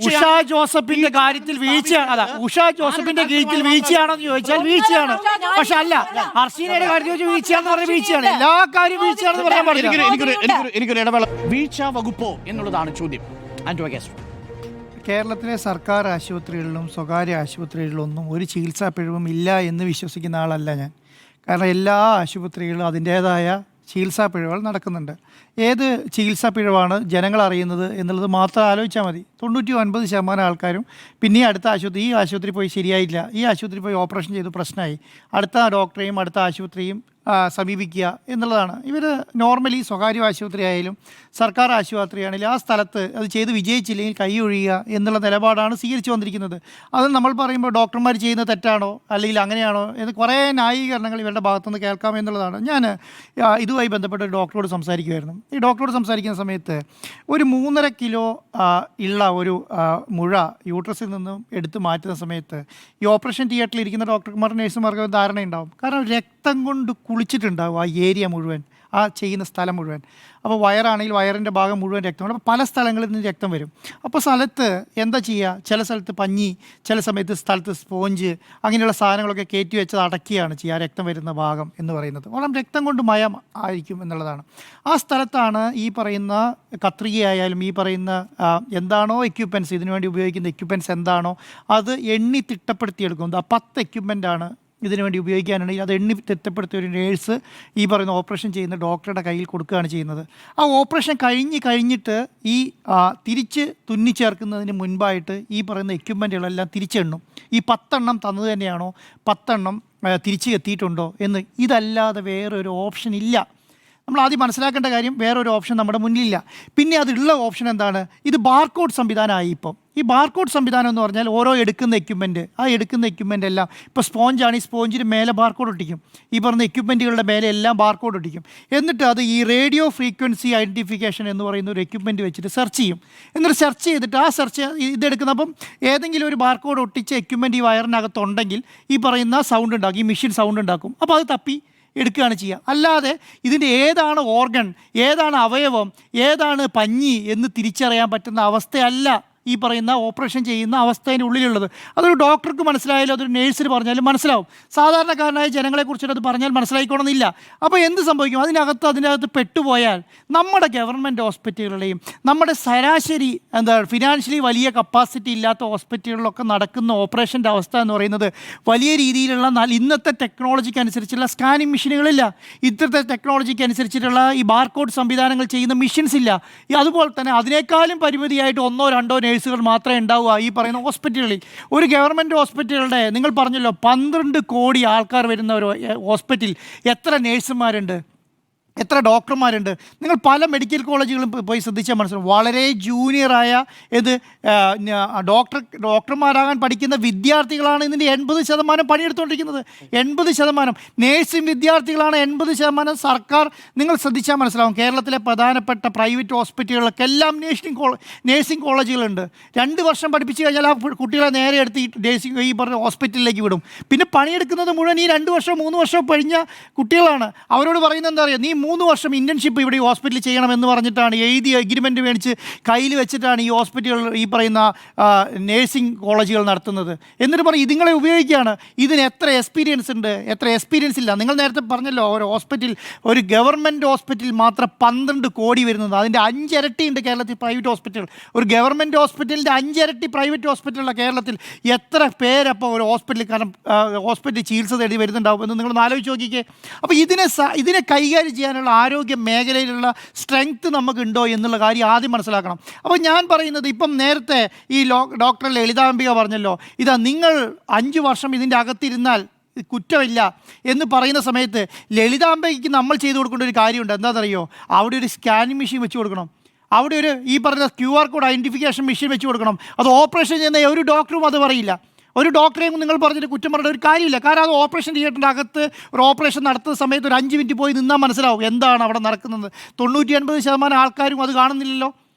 ഉഷാ ജോസഫിന്റെ കാര്യത്തിൽ വീഴ്ചയാണ്. ഉഷാ ജോസഫിന്റെ കാര്യത്തിൽ വീഴ്ചയാണെന്ന് ചോദിച്ചാൽ വീഴ്ചയാണ്. പക്ഷെ അല്ല, ഹർഷീനയുടെ കാര്യത്തിൽ വീഴ്ചയാണെന്ന് പറഞ്ഞാൽ വീഴ്ചയാണ്. എല്ലാ കാര്യവും വീഴ്ചയാണെന്ന് പറയാൻ പാടില്ല. എനിക്കൊരു ഇടവേള. വീഴ്ച വകുപ്പോ എന്നുള്ളതാണ് ചോദ്യം. കേരളത്തിലെ സർക്കാർ ആശുപത്രികളിലും സ്വകാര്യ ആശുപത്രികളിലും ഒന്നും ഒരു ചികിത്സാ പിഴവും ഇല്ല എന്ന് വിശ്വസിക്കുന്ന ആളല്ല ഞാൻ. കാരണം എല്ലാ ആശുപത്രികളിലും അതിൻ്റേതായ ചികിത്സാ പിഴവുകൾ നടക്കുന്നുണ്ട്. ഏത് ചികിത്സാ പിഴവാണ് ജനങ്ങൾ അറിയുന്നത് എന്നുള്ളത് മാത്രം ആലോചിച്ചാൽ മതി. 99% ആൾക്കാരും പിന്നെ ഈ ആശുപത്രി പോയി ശരിയായില്ല, ഈ ആശുപത്രി പോയി ഓപ്പറേഷൻ ചെയ്ത് പ്രശ്നമായി, അടുത്ത ഡോക്ടറെയും അടുത്ത ആശുപത്രിയും സമീപിക്കുക എന്നുള്ളതാണ്. ഇവർ നോർമലി സ്വകാര്യ ആശുപത്രി ആയാലും സർക്കാർ ആശുപത്രിയാണെങ്കിലും ആ സ്ഥലത്ത് അത് ചെയ്ത് വിജയിച്ചില്ലെങ്കിൽ കൈ ഒഴിയുക എന്നുള്ള നിലപാടാണ് സ്വീകരിച്ചു വന്നിരിക്കുന്നത്. അത് നമ്മൾ പറയുമ്പോൾ ഡോക്ടർമാർ ചെയ്യുന്നത് തെറ്റാണോ അല്ലെങ്കിൽ അങ്ങനെയാണോ എന്ന് കുറേ ന്യായീകരണങ്ങൾ ഇവരുടെ ഭാഗത്തുനിന്ന് കേൾക്കാം എന്നുള്ളതാണ്. ഞാൻ ഇതുമായി ബന്ധപ്പെട്ട് ഒരു ഡോക്ടറോട് സംസാരിക്കുമായിരുന്നു. ഈ ഡോക്ടറോട് സംസാരിക്കുന്ന സമയത്ത് ഒരു 3.5 കിലോ ഉള്ള ഒരു മുഴ യൂട്രസിൽ നിന്നും എടുത്ത് മാറ്റുന്ന സമയത്ത് ഈ ഓപ്പറേഷൻ തിയേറ്ററിൽ ഇരിക്കുന്ന ഡോക്ടർമാർ നഴ്സുമാർക്ക് ധാരണയുണ്ടാവും. കാരണം രക്തം കൊണ്ട് കുളിച്ചിട്ടുണ്ടാവും ആ ഏരിയ മുഴുവൻ, ആ ചെയ്യുന്ന സ്ഥലം മുഴുവൻ. അപ്പോൾ വയറാണെങ്കിൽ വയറിൻ്റെ ഭാഗം മുഴുവൻ രക്തമാണ്. അപ്പോൾ പല സ്ഥലങ്ങളിൽ നിന്ന് രക്തം വരും. അപ്പോൾ സ്ഥലത്ത് എന്താ ചെയ്യുക? ചില സ്ഥലത്ത് പഞ്ഞി, ചില സമയത്ത് സ്ഥലത്ത് സ്പോഞ്ച്, അങ്ങനെയുള്ള സാധനങ്ങളൊക്കെ കയറ്റി വെച്ചത് അടക്കിയാണ് ചെയ്യുക രക്തം വരുന്ന ഭാഗം എന്ന് പറയുന്നത്. വളരെ രക്തം കൊണ്ട് മയം ആയിരിക്കും എന്നുള്ളതാണ്. ആ സ്ഥലത്താണ് ഈ പറയുന്ന കത്രികയായാലും ഈ പറയുന്ന എന്താണോ എക്യുപ്മെൻറ്റ്സ് ഇതിനുവേണ്ടി ഉപയോഗിക്കുന്ന എക്യുപ്മെൻറ്റ്സ് എന്താണോ അത് എണ്ണി തിട്ടപ്പെടുത്തിയെടുക്കുന്നത്. ആ 10 എക്യുപ്മെൻ്റാണ് ഇതിനു വേണ്ടി ഉപയോഗിക്കാനുണ്ടെങ്കിൽ അത് എണ്ണി തിട്ടപ്പെടുത്തിയ ഒരു നേഴ്സ് ഈ പറയുന്ന ഓപ്പറേഷൻ ചെയ്യുന്ന ഡോക്ടറുടെ കയ്യിൽ കൊടുക്കുകയാണ് ചെയ്യുന്നത്. ആ ഓപ്പറേഷൻ കഴിഞ്ഞിട്ട് ഈ തിരിച്ച് തുന്നിച്ചേർക്കുന്നതിന് മുൻപായിട്ട് ഈ പറയുന്ന എക്യുപ്മെൻറ്റുകളെല്ലാം തിരിച്ചെണ്ണും. ഈ 10 എണ്ണം തന്നത് തന്നെയാണോ, 10 എണ്ണം തിരിച്ച് എത്തിയിട്ടുണ്ടോ എന്ന്. ഇതല്ലാതെ വേറൊരു ഓപ്ഷൻ ഇല്ല. നമ്മൾ ആദ്യം മനസ്സിലാക്കേണ്ട കാര്യം, വേറൊരു ഓപ്ഷൻ നമ്മുടെ മുന്നിലില്ല. പിന്നെ അതുള്ള ഓപ്ഷൻ എന്താണ്? ഇത് ബാർകോഡ് സംവിധാനമായി. ഇപ്പം ഈ ബാർകോഡ് സംവിധാനം എന്ന് പറഞ്ഞാൽ ഓരോ എടുക്കുന്ന എക്യുപ്മെൻ്റ് എല്ലാം ഇപ്പോൾ സ്പോഞ്ചാണ്, ഈ സ്പോഞ്ചിന് മേലെ ബാർകോഡ് ഒട്ടിക്കും. ഈ പറഞ്ഞ എക്യുപ്മെൻറ്റുകളുടെ മേലെ എല്ലാം ബാർകോഡ് ഒട്ടിക്കും. എന്നിട്ട് അത് ഈ റേഡിയോ ഫ്രീക്വൻസി ഐഡൻറ്റിഫിക്കേഷൻ എന്ന് പറയുന്ന ഒരു എക്യുപ്മെൻറ്റ് വെച്ചിട്ട് സെർച്ച് ചെയ്യും. എന്നിട്ട് സെർച്ച് ചെയ്തിട്ട് ആ ഇതെടുക്കുന്ന, അപ്പം ഏതെങ്കിലും ഒരു ബാർകോഡ് ഒട്ടിച്ച എക്യുപ്മെൻറ്റ് ഈ വയറിനകത്തുണ്ടെങ്കിൽ ഈ പറയുന്ന സൗണ്ട് ഉണ്ടാക്കും, ഈ മെഷീൻ സൗണ്ട് ഉണ്ടാക്കും. അപ്പോൾ അത് തപ്പി എടുക്കുകയാണ് ചെയ്യുക. അല്ലാതെ ഇതിൻ്റെ ഏതാണ് ഓർഗൻ, ഏതാണ് അവയവം, ഏതാണ് പഞ്ഞി എന്ന് തിരിച്ചറിയാൻ പറ്റുന്ന അവസ്ഥയല്ല ഈ പറയുന്ന ഓപ്പറേഷൻ ചെയ്യുന്ന അവസ്ഥേൻ്റെ ഉള്ളിലുള്ളത്. അതൊരു ഡോക്ടർക്ക് മനസ്സിലായാലും അതൊരു നേഴ്സിന് പറഞ്ഞാലും മനസ്സിലാവും. സാധാരണക്കാരനായ ജനങ്ങളെക്കുറിച്ചിട്ട് അത് പറഞ്ഞാൽ മനസ്സിലായിക്കോണമെന്നില്ല. അപ്പോൾ എന്ത് സംഭവിക്കും? അതിനകത്ത് പെട്ടുപോയാൽ നമ്മുടെ ഗവൺമെൻറ് ഹോസ്പിറ്റലുകളുടെയും നമ്മുടെ ശരാശരി ഫിനാൻഷ്യലി വലിയ കപ്പാസിറ്റി ഇല്ലാത്ത ഹോസ്പിറ്റലുകളിലൊക്കെ നടക്കുന്ന ഓപ്പറേഷൻ്റെ അവസ്ഥ എന്ന് പറയുന്നത് വലിയ രീതിയിലുള്ള ഇന്നത്തെ ടെക്നോളജിക്ക് അനുസരിച്ചുള്ള സ്കാനിങ് മെഷീനുകളില്ല. ഇന്നത്തെ ടെക്നോളജിക്ക് അനുസരിച്ചിട്ടുള്ള ഈ ബാർകോഡ് സംവിധാനങ്ങൾ ചെയ്യുന്ന മെഷീൻസ് ഇല്ല. അതുപോലെ തന്നെ അതിനേക്കാളും പരിമിതിയായിട്ട് 1-2 നേഴ്സുകൾ മാത്രമേ ഉണ്ടാവുക ഈ പറയുന്ന ഹോസ്പിറ്റലുകളിൽ. ഒരു ഗവൺമെൻറ് ഹോസ്പിറ്റലുകളുടെ, നിങ്ങൾ പറഞ്ഞല്ലോ 12 കോടി ആൾക്കാർ വരുന്ന ഒരു ഹോസ്പിറ്റൽ, എത്ര നേഴ്സുമാരുണ്ട്, എത്ര ഡോക്ടർമാരുണ്ട്? നിങ്ങൾ പല മെഡിക്കൽ കോളേജുകളും പോയി ശ്രദ്ധിച്ചാൽ മനസ്സിലാവും. വളരെ ജൂനിയറായ ഡോക്ടർമാരാകാൻ പഠിക്കുന്ന വിദ്യാർത്ഥികളാണ് ഇതിൻ്റെ 80% പണിയെടുത്തുകൊണ്ടിരിക്കുന്നത്. 80% നേഴ്സിംഗ് വിദ്യാർത്ഥികളാണ് 80%. സർക്കാർ, നിങ്ങൾ ശ്രദ്ധിച്ചാൽ മനസ്സിലാവും, കേരളത്തിലെ പ്രധാനപ്പെട്ട പ്രൈവറ്റ് ഹോസ്പിറ്റലുകൾക്കെല്ലാം നേഴ്സിംഗ് കോളേജുകളുണ്ട്. 2 വർഷം പഠിപ്പിച്ച് കഴിഞ്ഞാൽ ആ കുട്ടികളെ നേരെ എടുത്ത് ഈ പറഞ്ഞ ഹോസ്പിറ്റലിലേക്ക് വിടും. പിന്നെ പണിയെടുക്കുന്നത് മുഴുവൻ ഈ 2 വർഷം 3 വർഷം കഴിഞ്ഞ കുട്ടികളാണ്. അവരോട് പറയുന്നത് എന്താ പറയുക, നീ 3 വർഷം ഇൻറ്റേൺഷിപ്പ് ഇവിടെ ഈ ഹോസ്പിറ്റലിൽ ചെയ്യണമെന്ന് പറഞ്ഞിട്ടാണ് എഴുതി എഗ്രിമെൻറ്റ് മേടിച്ച് കയ്യിൽ വെച്ചിട്ടാണ് ഈ ഹോസ്പിറ്റലുകൾ, ഈ പറയുന്ന നേഴ്സിംഗ് കോളേജുകൾ നടത്തുന്നത്. എന്നിട്ട് പറയും ഇതുങ്ങളെ ഉപയോഗിക്കുകയാണ്. ഇതിന് എത്ര എക്സ്പീരിയൻസ് ഉണ്ട്, എത്ര എക്സ്പീരിയൻസ് ഇല്ല. നിങ്ങൾ നേരത്തെ പറഞ്ഞല്ലോ, ഒരു ഗവൺമെൻറ് ഹോസ്പിറ്റലിൽ മാത്രം 12 കോടി വരുന്നത്. അതിൻ്റെ 5 ഇരട്ടി ഉണ്ട് കേരളത്തിൽ പ്രൈവറ്റ് ഹോസ്പിറ്റൽ. ഒരു ഗവൺമെൻറ് ഹോസ്പിറ്റലിൻ്റെ 5 ഇരട്ടി പ്രൈവറ്റ് ഹോസ്പിറ്റലുള്ള കേരളത്തിൽ എത്ര പേരപ്പോൾ ഒരു ഹോസ്പിറ്റലിൽ, കാരണം ഹോസ്പിറ്റലിൽ ചികിത്സ തേടി വരുന്നുണ്ടാവും എന്ന് നിങ്ങൾ ആലോചിച്ച് നോക്കിക്കേ. അപ്പോൾ ഇതിനെ കൈകാര്യം ചെയ്യാനുള്ള ആരോഗ്യ മേഖലയിലുള്ള സ്ട്രെങ്ത് നമുക്കുണ്ടോ എന്നുള്ള കാര്യം ആദ്യം മനസ്സിലാക്കണം. അപ്പോൾ ഞാൻ പറയുന്നത്, ഇപ്പം നേരത്തെ ഈ ഡോക്ടർ ലളിതാംബിക പറഞ്ഞല്ലോ, നിങ്ങൾ 5 വർഷം ഇതിൻ്റെ അകത്തിരുന്നാൽ കുറ്റമില്ല എന്ന് പറയുന്ന സമയത്ത് ലളിതാംബയ്ക്ക് നമ്മൾ ചെയ്തു കൊടുക്കേണ്ട ഒരു കാര്യമുണ്ട്. എന്താണെന്നറിയോ? അവിടെ ഒരു സ്കാനിങ് മെഷീൻ വെച്ച് കൊടുക്കണം. അവിടെ ഒരു ഈ പറഞ്ഞ QR കോഡ് ഐഡൻറ്റിഫിക്കേഷൻ മെഷീൻ വെച്ച് കൊടുക്കണം. അത് ഓപ്പറേഷൻ ചെയ്യുന്ന ഒരു ഡോക്ടറും അത് പറയില്ല. ഒരു ഡോക്ടറെയും നിങ്ങൾ പറഞ്ഞിട്ട് കുറ്റം പറഞ്ഞ ഒരു കാര്യമില്ല. കാരണം അത് ഓപ്പറേഷൻ തിയേറ്ററിൻ്റെ അകത്ത് ഒരു ഓപ്പറേഷൻ നടത്തുന്ന സമയത്ത് ഒരു 5 മിനിറ്റ് പോയി നിന്നാൽ മനസ്സിലാവും എന്താണ് അവിടെ നടക്കുന്നത്. 90-80% ആൾക്കാരും അത് കാണുന്നില്ലല്ലോ.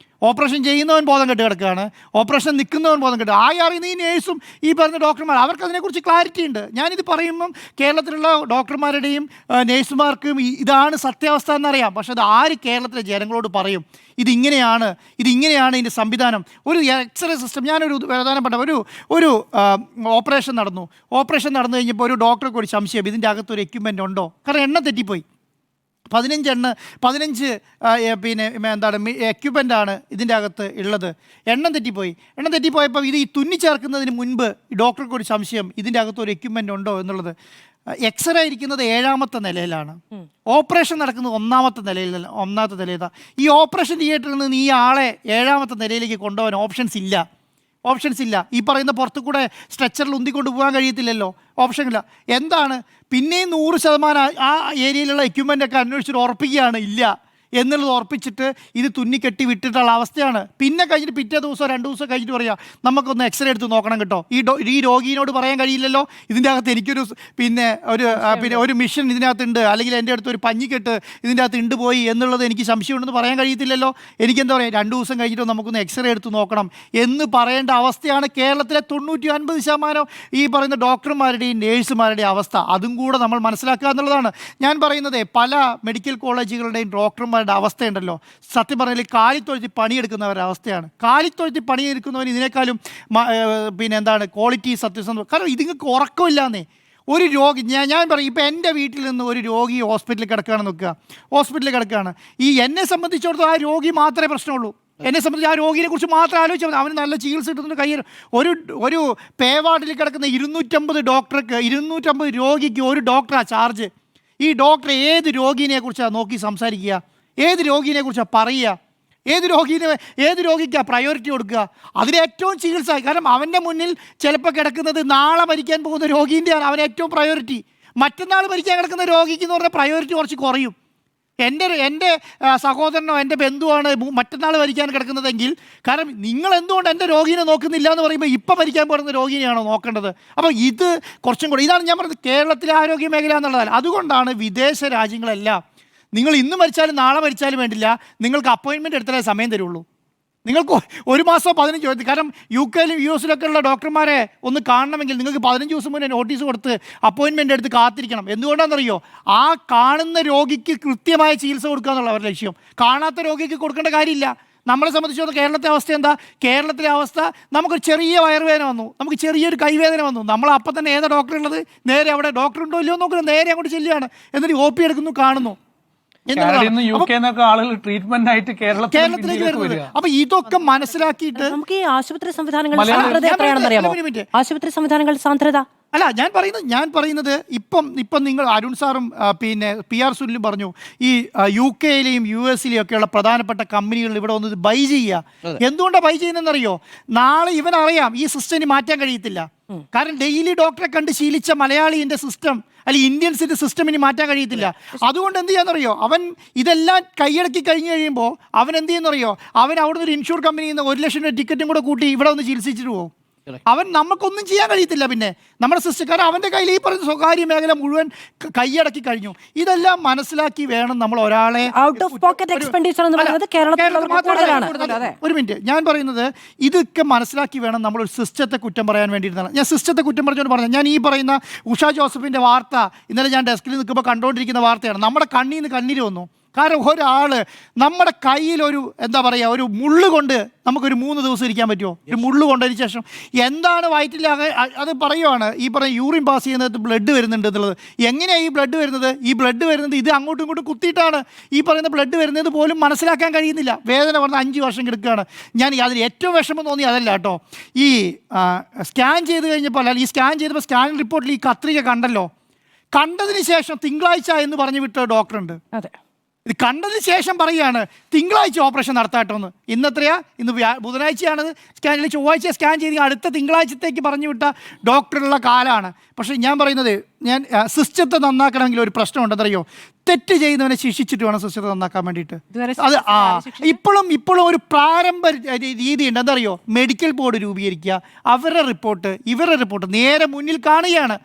ഓപ്പറേഷൻ ചെയ്യുന്നവൻ ബോധം കെട്ട് കിടക്കുകയാണ്, ഓപ്പറേഷൻ നിൽക്കുന്നവൻ ബോധം കെട്ട്. അറിയുന്ന ഈ നേഴ്സും ഈ പറഞ്ഞ ഡോക്ടർമാർ, അവർക്ക് അതിനെക്കുറിച്ച് ക്ലാരിറ്റി ഉണ്ട്. ഞാനിത് പറയുമ്പം കേരളത്തിലുള്ള ഡോക്ടർമാരുടെയും നേഴ്സുമാർക്കും ഇതാണ് സത്യാവസ്ഥ എന്നറിയാം. പക്ഷെ അത് ആര് കേരളത്തിലെ ജനങ്ങളോട് പറയും? ഇതിങ്ങനെയാണ് ഇതിൻ്റെ സംവിധാനം. ഒരു എക്സ്റേ സിസ്റ്റം, ഞാനൊരു പ്രധാനപ്പെട്ട ഒരു ഓപ്പറേഷൻ നടന്നു കഴിഞ്ഞപ്പോൾ ഒരു ഡോക്ടർക്ക് ഒരു സംശയം, ഇതിൻ്റെ അകത്തൊരു എക്യുപ്മെൻ്റ് ഉണ്ടോ? കാരണം എണ്ണം തെറ്റിപ്പോയി. 15 എക്യുപ്മെൻ്റാണ് ഇതിൻ്റെ അകത്ത് ഉള്ളത്. എണ്ണം തെറ്റിപ്പോയപ്പോൾ ഇത് ഈ തുന്നിച്ചേർക്കുന്നതിന് മുൻപ് ഡോക്ടർക്ക് ഒരു സംശയം, ഇതിൻ്റെ അകത്ത് ഒരു എക്യുപ്മെൻ്റ് ഉണ്ടോ എന്നുള്ളത്. എക്സ്റേ ഇരിക്കുന്നത് 7ാമത്തെ നിലയിലാണ്, ഓപ്പറേഷൻ നടക്കുന്നത് 1ാമത്തെ നിലയിലാണ്. ഈ ഓപ്പറേഷൻ തിയേറ്ററിൽ നിന്ന് ഈ ആളെ 7ാമത്തെ നിലയിലേക്ക് കൊണ്ടുപോകാൻ ഓപ്ഷൻസ് ഇല്ല. ഈ പറയുന്ന പുറത്തു കൂടെ സ്ട്രെച്ചറിൽ ഉന്തിക്കൊണ്ട് പോകാൻ കഴിയത്തില്ലല്ലോ, ഓപ്ഷനില്ല. എന്താണ് പിന്നെയും 100% ആ ഏരിയയിലുള്ള എക്യുപ്മെൻ്റൊക്കെ അന്വേഷിച്ചിട്ട് ഉറപ്പിക്കുകയാണ് ഇല്ല എന്നുള്ളത് ഉറപ്പിച്ചിട്ട് ഇത് തുന്നിക്കെട്ടി വിട്ടിട്ടുള്ള അവസ്ഥയാണ്. പിന്നെ കഴിഞ്ഞിട്ട് പിറ്റേ ദിവസം 2 ദിവസം കഴിഞ്ഞിട്ട് പറയാം നമുക്കൊന്ന് എക്സ്റേ എടുത്ത് നോക്കണം കേട്ടോ. ഈ രോഗിയോട് പറയാൻ കഴിയില്ലല്ലോ ഇതിൻ്റെ അകത്ത് എനിക്കൊരു ഒരു മിഷൻ ഇതിനകത്തുണ്ട്, അല്ലെങ്കിൽ എൻ്റെ അടുത്ത് ഒരു പഞ്ഞിക്കെട്ട് ഇതിൻ്റെ അകത്ത് ഉണ്ട് പോയി എന്നുള്ളത് എനിക്ക് സംശയമുണ്ടെന്ന് പറയാൻ കഴിയത്തില്ലല്ലോ. എനിക്കെന്താ പറയുക, 2 ദിവസം കഴിഞ്ഞിട്ട് നമുക്കൊന്ന് എക്സ്റേ എടുത്ത് നോക്കണം എന്ന് പറയേണ്ട അവസ്ഥയാണ് കേരളത്തിലെ 90-50% ഈ പറയുന്ന ഡോക്ടർമാരുടെയും നേഴ്സുമാരുടെയും അവസ്ഥ. അതും കൂടെ നമ്മൾ മനസ്സിലാക്കുക എന്നുള്ളതാണ് ഞാൻ പറയുന്നത്. പല മെഡിക്കൽ കോളേജുകളുടെയും ഡോക്ടർമാരുടെ അവസ്ഥയുണ്ടല്ലോ, സത്യം പറഞ്ഞാൽ കാലിത്തൊഴുത്തി പണിയെടുക്കുന്നവരുടെ അവസ്ഥയാണ്. കാലിത്തൊഴുത്തി പണിയെടുക്കുന്നവർ ഇതിനേക്കാളും ക്വാളിറ്റി, സത്യസന്ധത. കാരണം ഇതിങ്ങൾക്ക് ഉറക്കമില്ലാന്നേ. ഒരു രോഗി, ഞാൻ പറയും, ഇപ്പോൾ എൻ്റെ വീട്ടിൽ നിന്ന് ഒരു രോഗി ഹോസ്പിറ്റലിൽ കിടക്കുകയാണെന്ന് നോക്കുക, എന്നെ സംബന്ധിച്ചിടത്തോളം ആ രോഗി മാത്രമേ പ്രശ്നമുള്ളൂ. എന്നെ സംബന്ധിച്ച് ആ രോഗിയെ കുറിച്ച് മാത്രം ആലോചിച്ചാൽ മതി. അവന് നല്ല ചികിത്സ കിട്ടുന്ന കയ്യിൽ ഒരു പേ വാർഡിൽ കിടക്കുന്ന 250 ഡോക്ടർക്ക് 250 രോഗിക്ക് ഒരു ഡോക്ടറാണ് ചാർജ്. ഈ ഡോക്ടർ ഏത് രോഗിനെ കുറിച്ചാണ് നോക്കി സംസാരിക്കുക, ഏത് രോഗിനെ കുറിച്ചാണ് പറയുക, ഏത് രോഗിക്കാണ് പ്രയോറിറ്റി കൊടുക്കുക, അതിലേറ്റവും ചികിത്സ. കാരണം അവൻ്റെ മുന്നിൽ ചിലപ്പോൾ കിടക്കുന്നത് നാളെ മരിക്കാൻ പോകുന്ന രോഗീൻ്റെയാണ് അവൻ ഏറ്റവും പ്രയോറിറ്റി. മറ്റന്നാൾ മരിക്കാൻ കിടക്കുന്ന രോഗിക്ക് എന്ന് പറഞ്ഞാൽ പ്രയോറിറ്റി കുറച്ച് കുറയും. എൻ്റെ സഹോദരനോ എൻ്റെ ബന്ധുവാണ് മറ്റന്നാൾ മരിക്കാൻ കിടക്കുന്നതെങ്കിൽ, കാരണം നിങ്ങൾ എന്തുകൊണ്ട് എൻ്റെ രോഗീനെ നോക്കുന്നില്ല എന്ന് പറയുമ്പോൾ ഇപ്പം മരിക്കാൻ പോകുന്ന രോഗീനെയാണോ നോക്കേണ്ടത്? അപ്പോൾ ഇത് കുറച്ചും കൂടി, ഇതാണ് ഞാൻ പറഞ്ഞത് കേരളത്തിലെ ആരോഗ്യ മേഖല എന്നുള്ളതല്ല. അതുകൊണ്ടാണ് വിദേശ രാജ്യങ്ങളെല്ലാം നിങ്ങൾ ഇന്ന് മരിച്ചാലും നാളെ മരിച്ചാലും വേണ്ടില്ല, നിങ്ങൾക്ക് അപ്പോയിൻമെൻറ്റ് എടുത്താലേ സമയം തരുള്ളൂ. നിങ്ങൾക്ക് 1 മാസം 15 ദിവസം, കാരണം UK യിലും US ലൊക്കെ ഉള്ള ഡോക്ടർമാരെ ഒന്ന് കാണണമെങ്കിൽ നിങ്ങൾക്ക് 15 ദിവസം മുന്നേ നോട്ടീസ് കൊടുത്ത് അപ്പോയിൻമെൻ്റ് എടുത്ത് കാത്തിരിക്കണം. എന്തുകൊണ്ടാണെന്നറിയോ? ആ കാണുന്ന രോഗിക്ക് കൃത്യമായ ചികിത്സ കൊടുക്കുക എന്നുള്ള അവരുടെ ലക്ഷ്യം. കാണാത്ത രോഗിക്ക് കൊടുക്കേണ്ട കാര്യമില്ല. നമ്മളെ സംബന്ധിച്ചിടത്തോളം കേരളത്തിലെ അവസ്ഥ എന്താ? കേരളത്തിലെ അവസ്ഥ, നമുക്കൊരു ചെറിയ വയറുവേദന വന്നു, നമുക്ക് ചെറിയൊരു കൈവേദന വന്നു, നമ്മൾ അപ്പം തന്നെ ഏതാ ഡോക്ടർ ഉള്ളത്, നേരെ അവിടെ ഡോക്ടർ ഉണ്ടോ ഇല്ലയോ നോക്കുന്നത്, നേരെ അങ്ങോട്ട് ചെല്ലുകയാണ്, എന്നിട്ട് OP എടുക്കുന്നു, കാണുന്നു. ആളുകൾ ട്രീറ്റ്മെന്റ് ആയിട്ട് കേരളത്തിലേക്ക് വരുന്നത്. അപ്പൊ ഇതൊക്കെ മനസ്സിലാക്കിയിട്ട് നമുക്ക് ഈ ആശുപത്രി സംവിധാനങ്ങളുടെ സാന്ദ്രത എത്രയാണെന്ന് അറിയാമോ? ആശുപത്രി സംവിധാനങ്ങളുടെ സാന്ദ്രത അല്ല ഞാൻ പറയുന്നത് ഇപ്പം നിങ്ങൾ അരുൺ സാറും പിന്നെ PR സുനിലും പറഞ്ഞു, ഈ UK യിലെയും US ലെയും ഒക്കെയുള്ള പ്രധാനപ്പെട്ട കമ്പനികളിൽ ഇവിടെ വന്നത് ബൈ ചെയ്യുക. എന്തുകൊണ്ടാണ് ബൈ ചെയ്യുന്നതെന്നറിയോ? നാളെ ഇവനറിയാം ഈ സിസ്റ്റം മാറ്റാൻ കഴിയത്തില്ല. കാരണം ഡെയിലി ഡോക്ടറെ കണ്ട് ശീലിച്ച മലയാളിൻ്റെ സിസ്റ്റം അല്ലെങ്കിൽ ഇന്ത്യൻസിൻ്റെ സിസ്റ്റം ഇനി മാറ്റാൻ കഴിയത്തില്ല. അതുകൊണ്ട് എന്ത് ചെയ്യാന്നറിയോ? അവൻ ഇതെല്ലാം കൈയടക്കി കഴിഞ്ഞ് കഴിയുമ്പോൾ അവൻ എന്ത് ചെയ്യുന്നറിയോ? അവൻ അവിടുന്ന് ഒരു ഇൻഷുർ കമ്പനിയിൽ നിന്ന് 1 ലക്ഷം രൂപ ടിക്കറ്റും കൂടെ കൂട്ടി ഇവിടെ ഒന്ന് ചികിത്സിച്ചിട്ട് പോകും. അവൻ നമുക്കൊന്നും ചെയ്യാൻ കഴിയത്തില്ല. പിന്നെ നമ്മുടെ സിസ്റ്റക്കാരൻ അവൻ്റെ കയ്യിൽ ഈ പറയുന്ന സ്വകാര്യ മേഖല മുഴുവൻ കൈയടക്കി കഴിഞ്ഞു. ഇതെല്ലാം മനസ്സിലാക്കി വേണം നമ്മൾ ഒരാളെ. ഔട്ട് ഓഫ് പോക്കറ്റ് എക്സ്പെൻഡിച്ചർ എന്ന് പറയുന്നത് കേരളത്തിൽ. ഒരു മിനിറ്റ്, ഞാൻ പറയുന്നത് ഇതൊക്കെ മനസ്സിലാക്കി വേണം നമ്മളൊരു സിസ്റ്റത്തെ കുറ്റം പറയാൻ വേണ്ടിയിരുന്നതാണ്. ഞാൻ സിസ്റ്റത്തെ കുറ്റം പറഞ്ഞുകൊണ്ട് പറഞ്ഞു. ഞാൻ ഈ പറയുന്ന ഉഷ ജോസഫിൻ്റെ വാർത്ത ഇന്നലെ ഞാൻ ഡെസ്കിൽ നിൽക്കുമ്പോൾ കണ്ടുകൊണ്ടിരിക്കുന്ന വാർത്തയാണ്. നമ്മുടെ കണ്ണിൽ നിന്ന് കണ്ണീര് വന്നു. കാരണം ഒരാൾ നമ്മുടെ കയ്യിലൊരു എന്താ പറയുക, ഒരു മുള്ള് കൊണ്ട് നമുക്കൊരു 3 ദിവസം ഇരിക്കാൻ പറ്റുമോ? ഒരു മുള്ള് കൊണ്ടതിന് ശേഷം എന്താണ് വയറ്റിൽ അത് പറയുവാണ്. ഈ പറയും യൂറിൻ പാസ് ചെയ്യുന്നത് ബ്ലഡ് വരുന്നുണ്ട് എന്നുള്ളത്. എങ്ങനെയാണ് ഈ ബ്ലഡ് വരുന്നത്? ഈ ബ്ലഡ് വരുന്നത് ഇത് അങ്ങോട്ടും ഇങ്ങോട്ടും കുത്തിയിട്ടാണ് ഈ പറയുന്ന ബ്ലഡ് വരുന്നത് പോലും മനസ്സിലാക്കാൻ കഴിയുന്നില്ല. വേദന പറഞ്ഞ് 5 വർഷം കിടക്കുകയാണ്. ഞാൻ അതിൽ ഏറ്റവും വിഷമം തോന്നി അതല്ല കേട്ടോ, ഈ സ്കാൻ ചെയ്ത് കഴിഞ്ഞപ്പോൾ, അല്ലെങ്കിൽ ഈ സ്കാൻ ചെയ്തപ്പോൾ സ്കാൻ റിപ്പോർട്ടിൽ ഈ കത്രിക കണ്ടതിന് ശേഷം തിങ്കളാഴ്ച എന്ന് പറഞ്ഞു വിട്ട ഡോക്ടറുണ്ട്. അതെ, ഇത് കണ്ടതിന് ശേഷം പറയുകയാണ് തിങ്കളാഴ്ച ഓപ്പറേഷൻ നടത്താട്ടോന്ന്. ഇന്ന് ബുധനാഴ്ചയാണ് സ്കാനിൽ, ചൊവ്വാഴ്ച സ്കാൻ ചെയ്ത് അടുത്ത തിങ്കളാഴ്ചത്തേക്ക് പറഞ്ഞു വിട്ട ഡോക്ടറുള്ള കാലമാണ്. പക്ഷേ ഞാൻ പറയുന്നത്, ഞാൻ സിസ്റ്റത്തെ നന്നാക്കണമെങ്കിൽ ഒരു പ്രശ്നം ഉണ്ടെന്നറിയോ? തെറ്റ് ചെയ്യുന്നവനെ ശിക്ഷിച്ചിട്ട് വേണം സിസ്റ്റത്തെ നന്നാക്കാൻ വേണ്ടിയിട്ട്. അത് ഇപ്പോഴും ഒരു പ്രാരംഭ രീതിയുണ്ട്. എന്തറിയോ? മെഡിക്കൽ ബോർഡ് രൂപീകരിക്കുക, അവരുടെ റിപ്പോർട്ട് ഇവരുടെ റിപ്പോർട്ട് നേരെ മുന്നിൽ കാണുകയാണ്.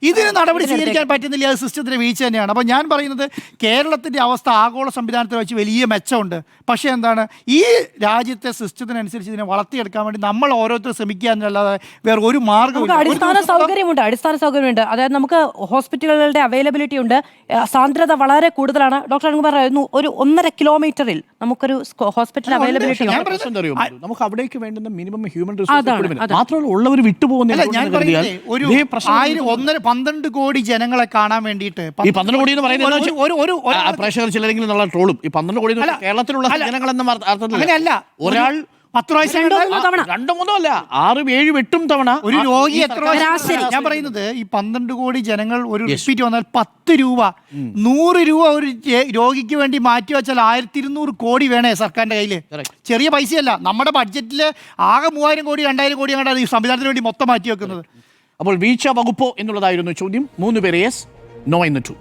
ഇതിന് നടപടി സ്വീകരിക്കാൻ പറ്റുന്നില്ല. അത് സിസ്റ്റത്തിന്റെ വീഴ്ച തന്നെയാണ്. അപ്പോൾ ഞാൻ പറയുന്നത് കേരളത്തിന്റെ അവസ്ഥ ആഗോള സംവിധാനത്തിൽ വെച്ച് വലിയ മെച്ചമുണ്ട്. പക്ഷേ എന്താണ്, ഈ രാജ്യത്തെ സിസ്റ്റത്തിനനുസരിച്ച് ഇതിനെ വളർത്തിയെടുക്കാൻ വേണ്ടി നമ്മൾ ഓരോരുത്തർ ശ്രമിക്കുക എന്നല്ലാതെ വേറെ ഒരു മാർഗ്ഗമില്ല. അടിസ്ഥാന സൗകര്യമുണ്ട്. അതായത് നമുക്ക് ഹോസ്പിറ്റലുകളുടെ അവൈലബിലിറ്റി ഉണ്ട്. സാന്ദ്രത വളരെ കൂടുതലാണ്. ഡോക്ടർ പറയുന്നു ഒരു 1.5 കിലോമീറ്ററിൽ നമുക്കൊരു ഹോസ്പിറ്റൽ അവൈലബിലിറ്റി ഉണ്ട്. നമുക്ക് അവിടേക്ക് വേണ്ടുന്ന മിനിമം ഹ്യൂമൻ റിസോഴ്സ് മാത്രമല്ല ഉള്ളവർ വിട്ടുപോകുന്നില്ല. ഞാൻ പറയുന്നത് ഒരു 12 കോടി ജനങ്ങളെ കാണാൻ വേണ്ടിയിട്ട്, ഈ 12 കോടി എന്ന് പറയുന്നത് പ്രേക്ഷകർ ചിലരെങ്കിലും എന്നുള്ള ട്രോളും, ഈ 12 കോടി കേരളത്തിലുള്ള ജനങ്ങൾ എന്ന അർത്ഥത്തിലല്ല. ഒരാൾ 10 പ്രാവശ്യം 2-3 അല്ല 6-7-8 തവണ ഒരു രോഗി എത്ര ഞാൻ പറയുന്നത്, ഈ 12 കോടി ജനങ്ങൾ ഒരു റിപ്പീറ്റ് വന്നാൽ 10 രൂപ 100 രൂപ ഒരു രോഗിക്ക് വേണ്ടി മാറ്റി വെച്ചാൽ 1200 കോടി വേണേ സർക്കാരിന്റെ കയ്യിൽ. ചെറിയ പൈസയല്ല. നമ്മുടെ ബഡ്ജറ്റിൽ ആകെ 3000 കോടി 2000 കോടി അങ്ങോട്ടാണ് ഈ സംവിധാനത്തിന് വേണ്ടി മൊത്തം മാറ്റി വെക്കുന്നത്. അപ്പോൾ വീഴ്ച വകുപ്പോ എന്നുള്ളതായിരുന്നു ചോദ്യം. 3 പേര് യെസ്, നോ എന്ന് 2.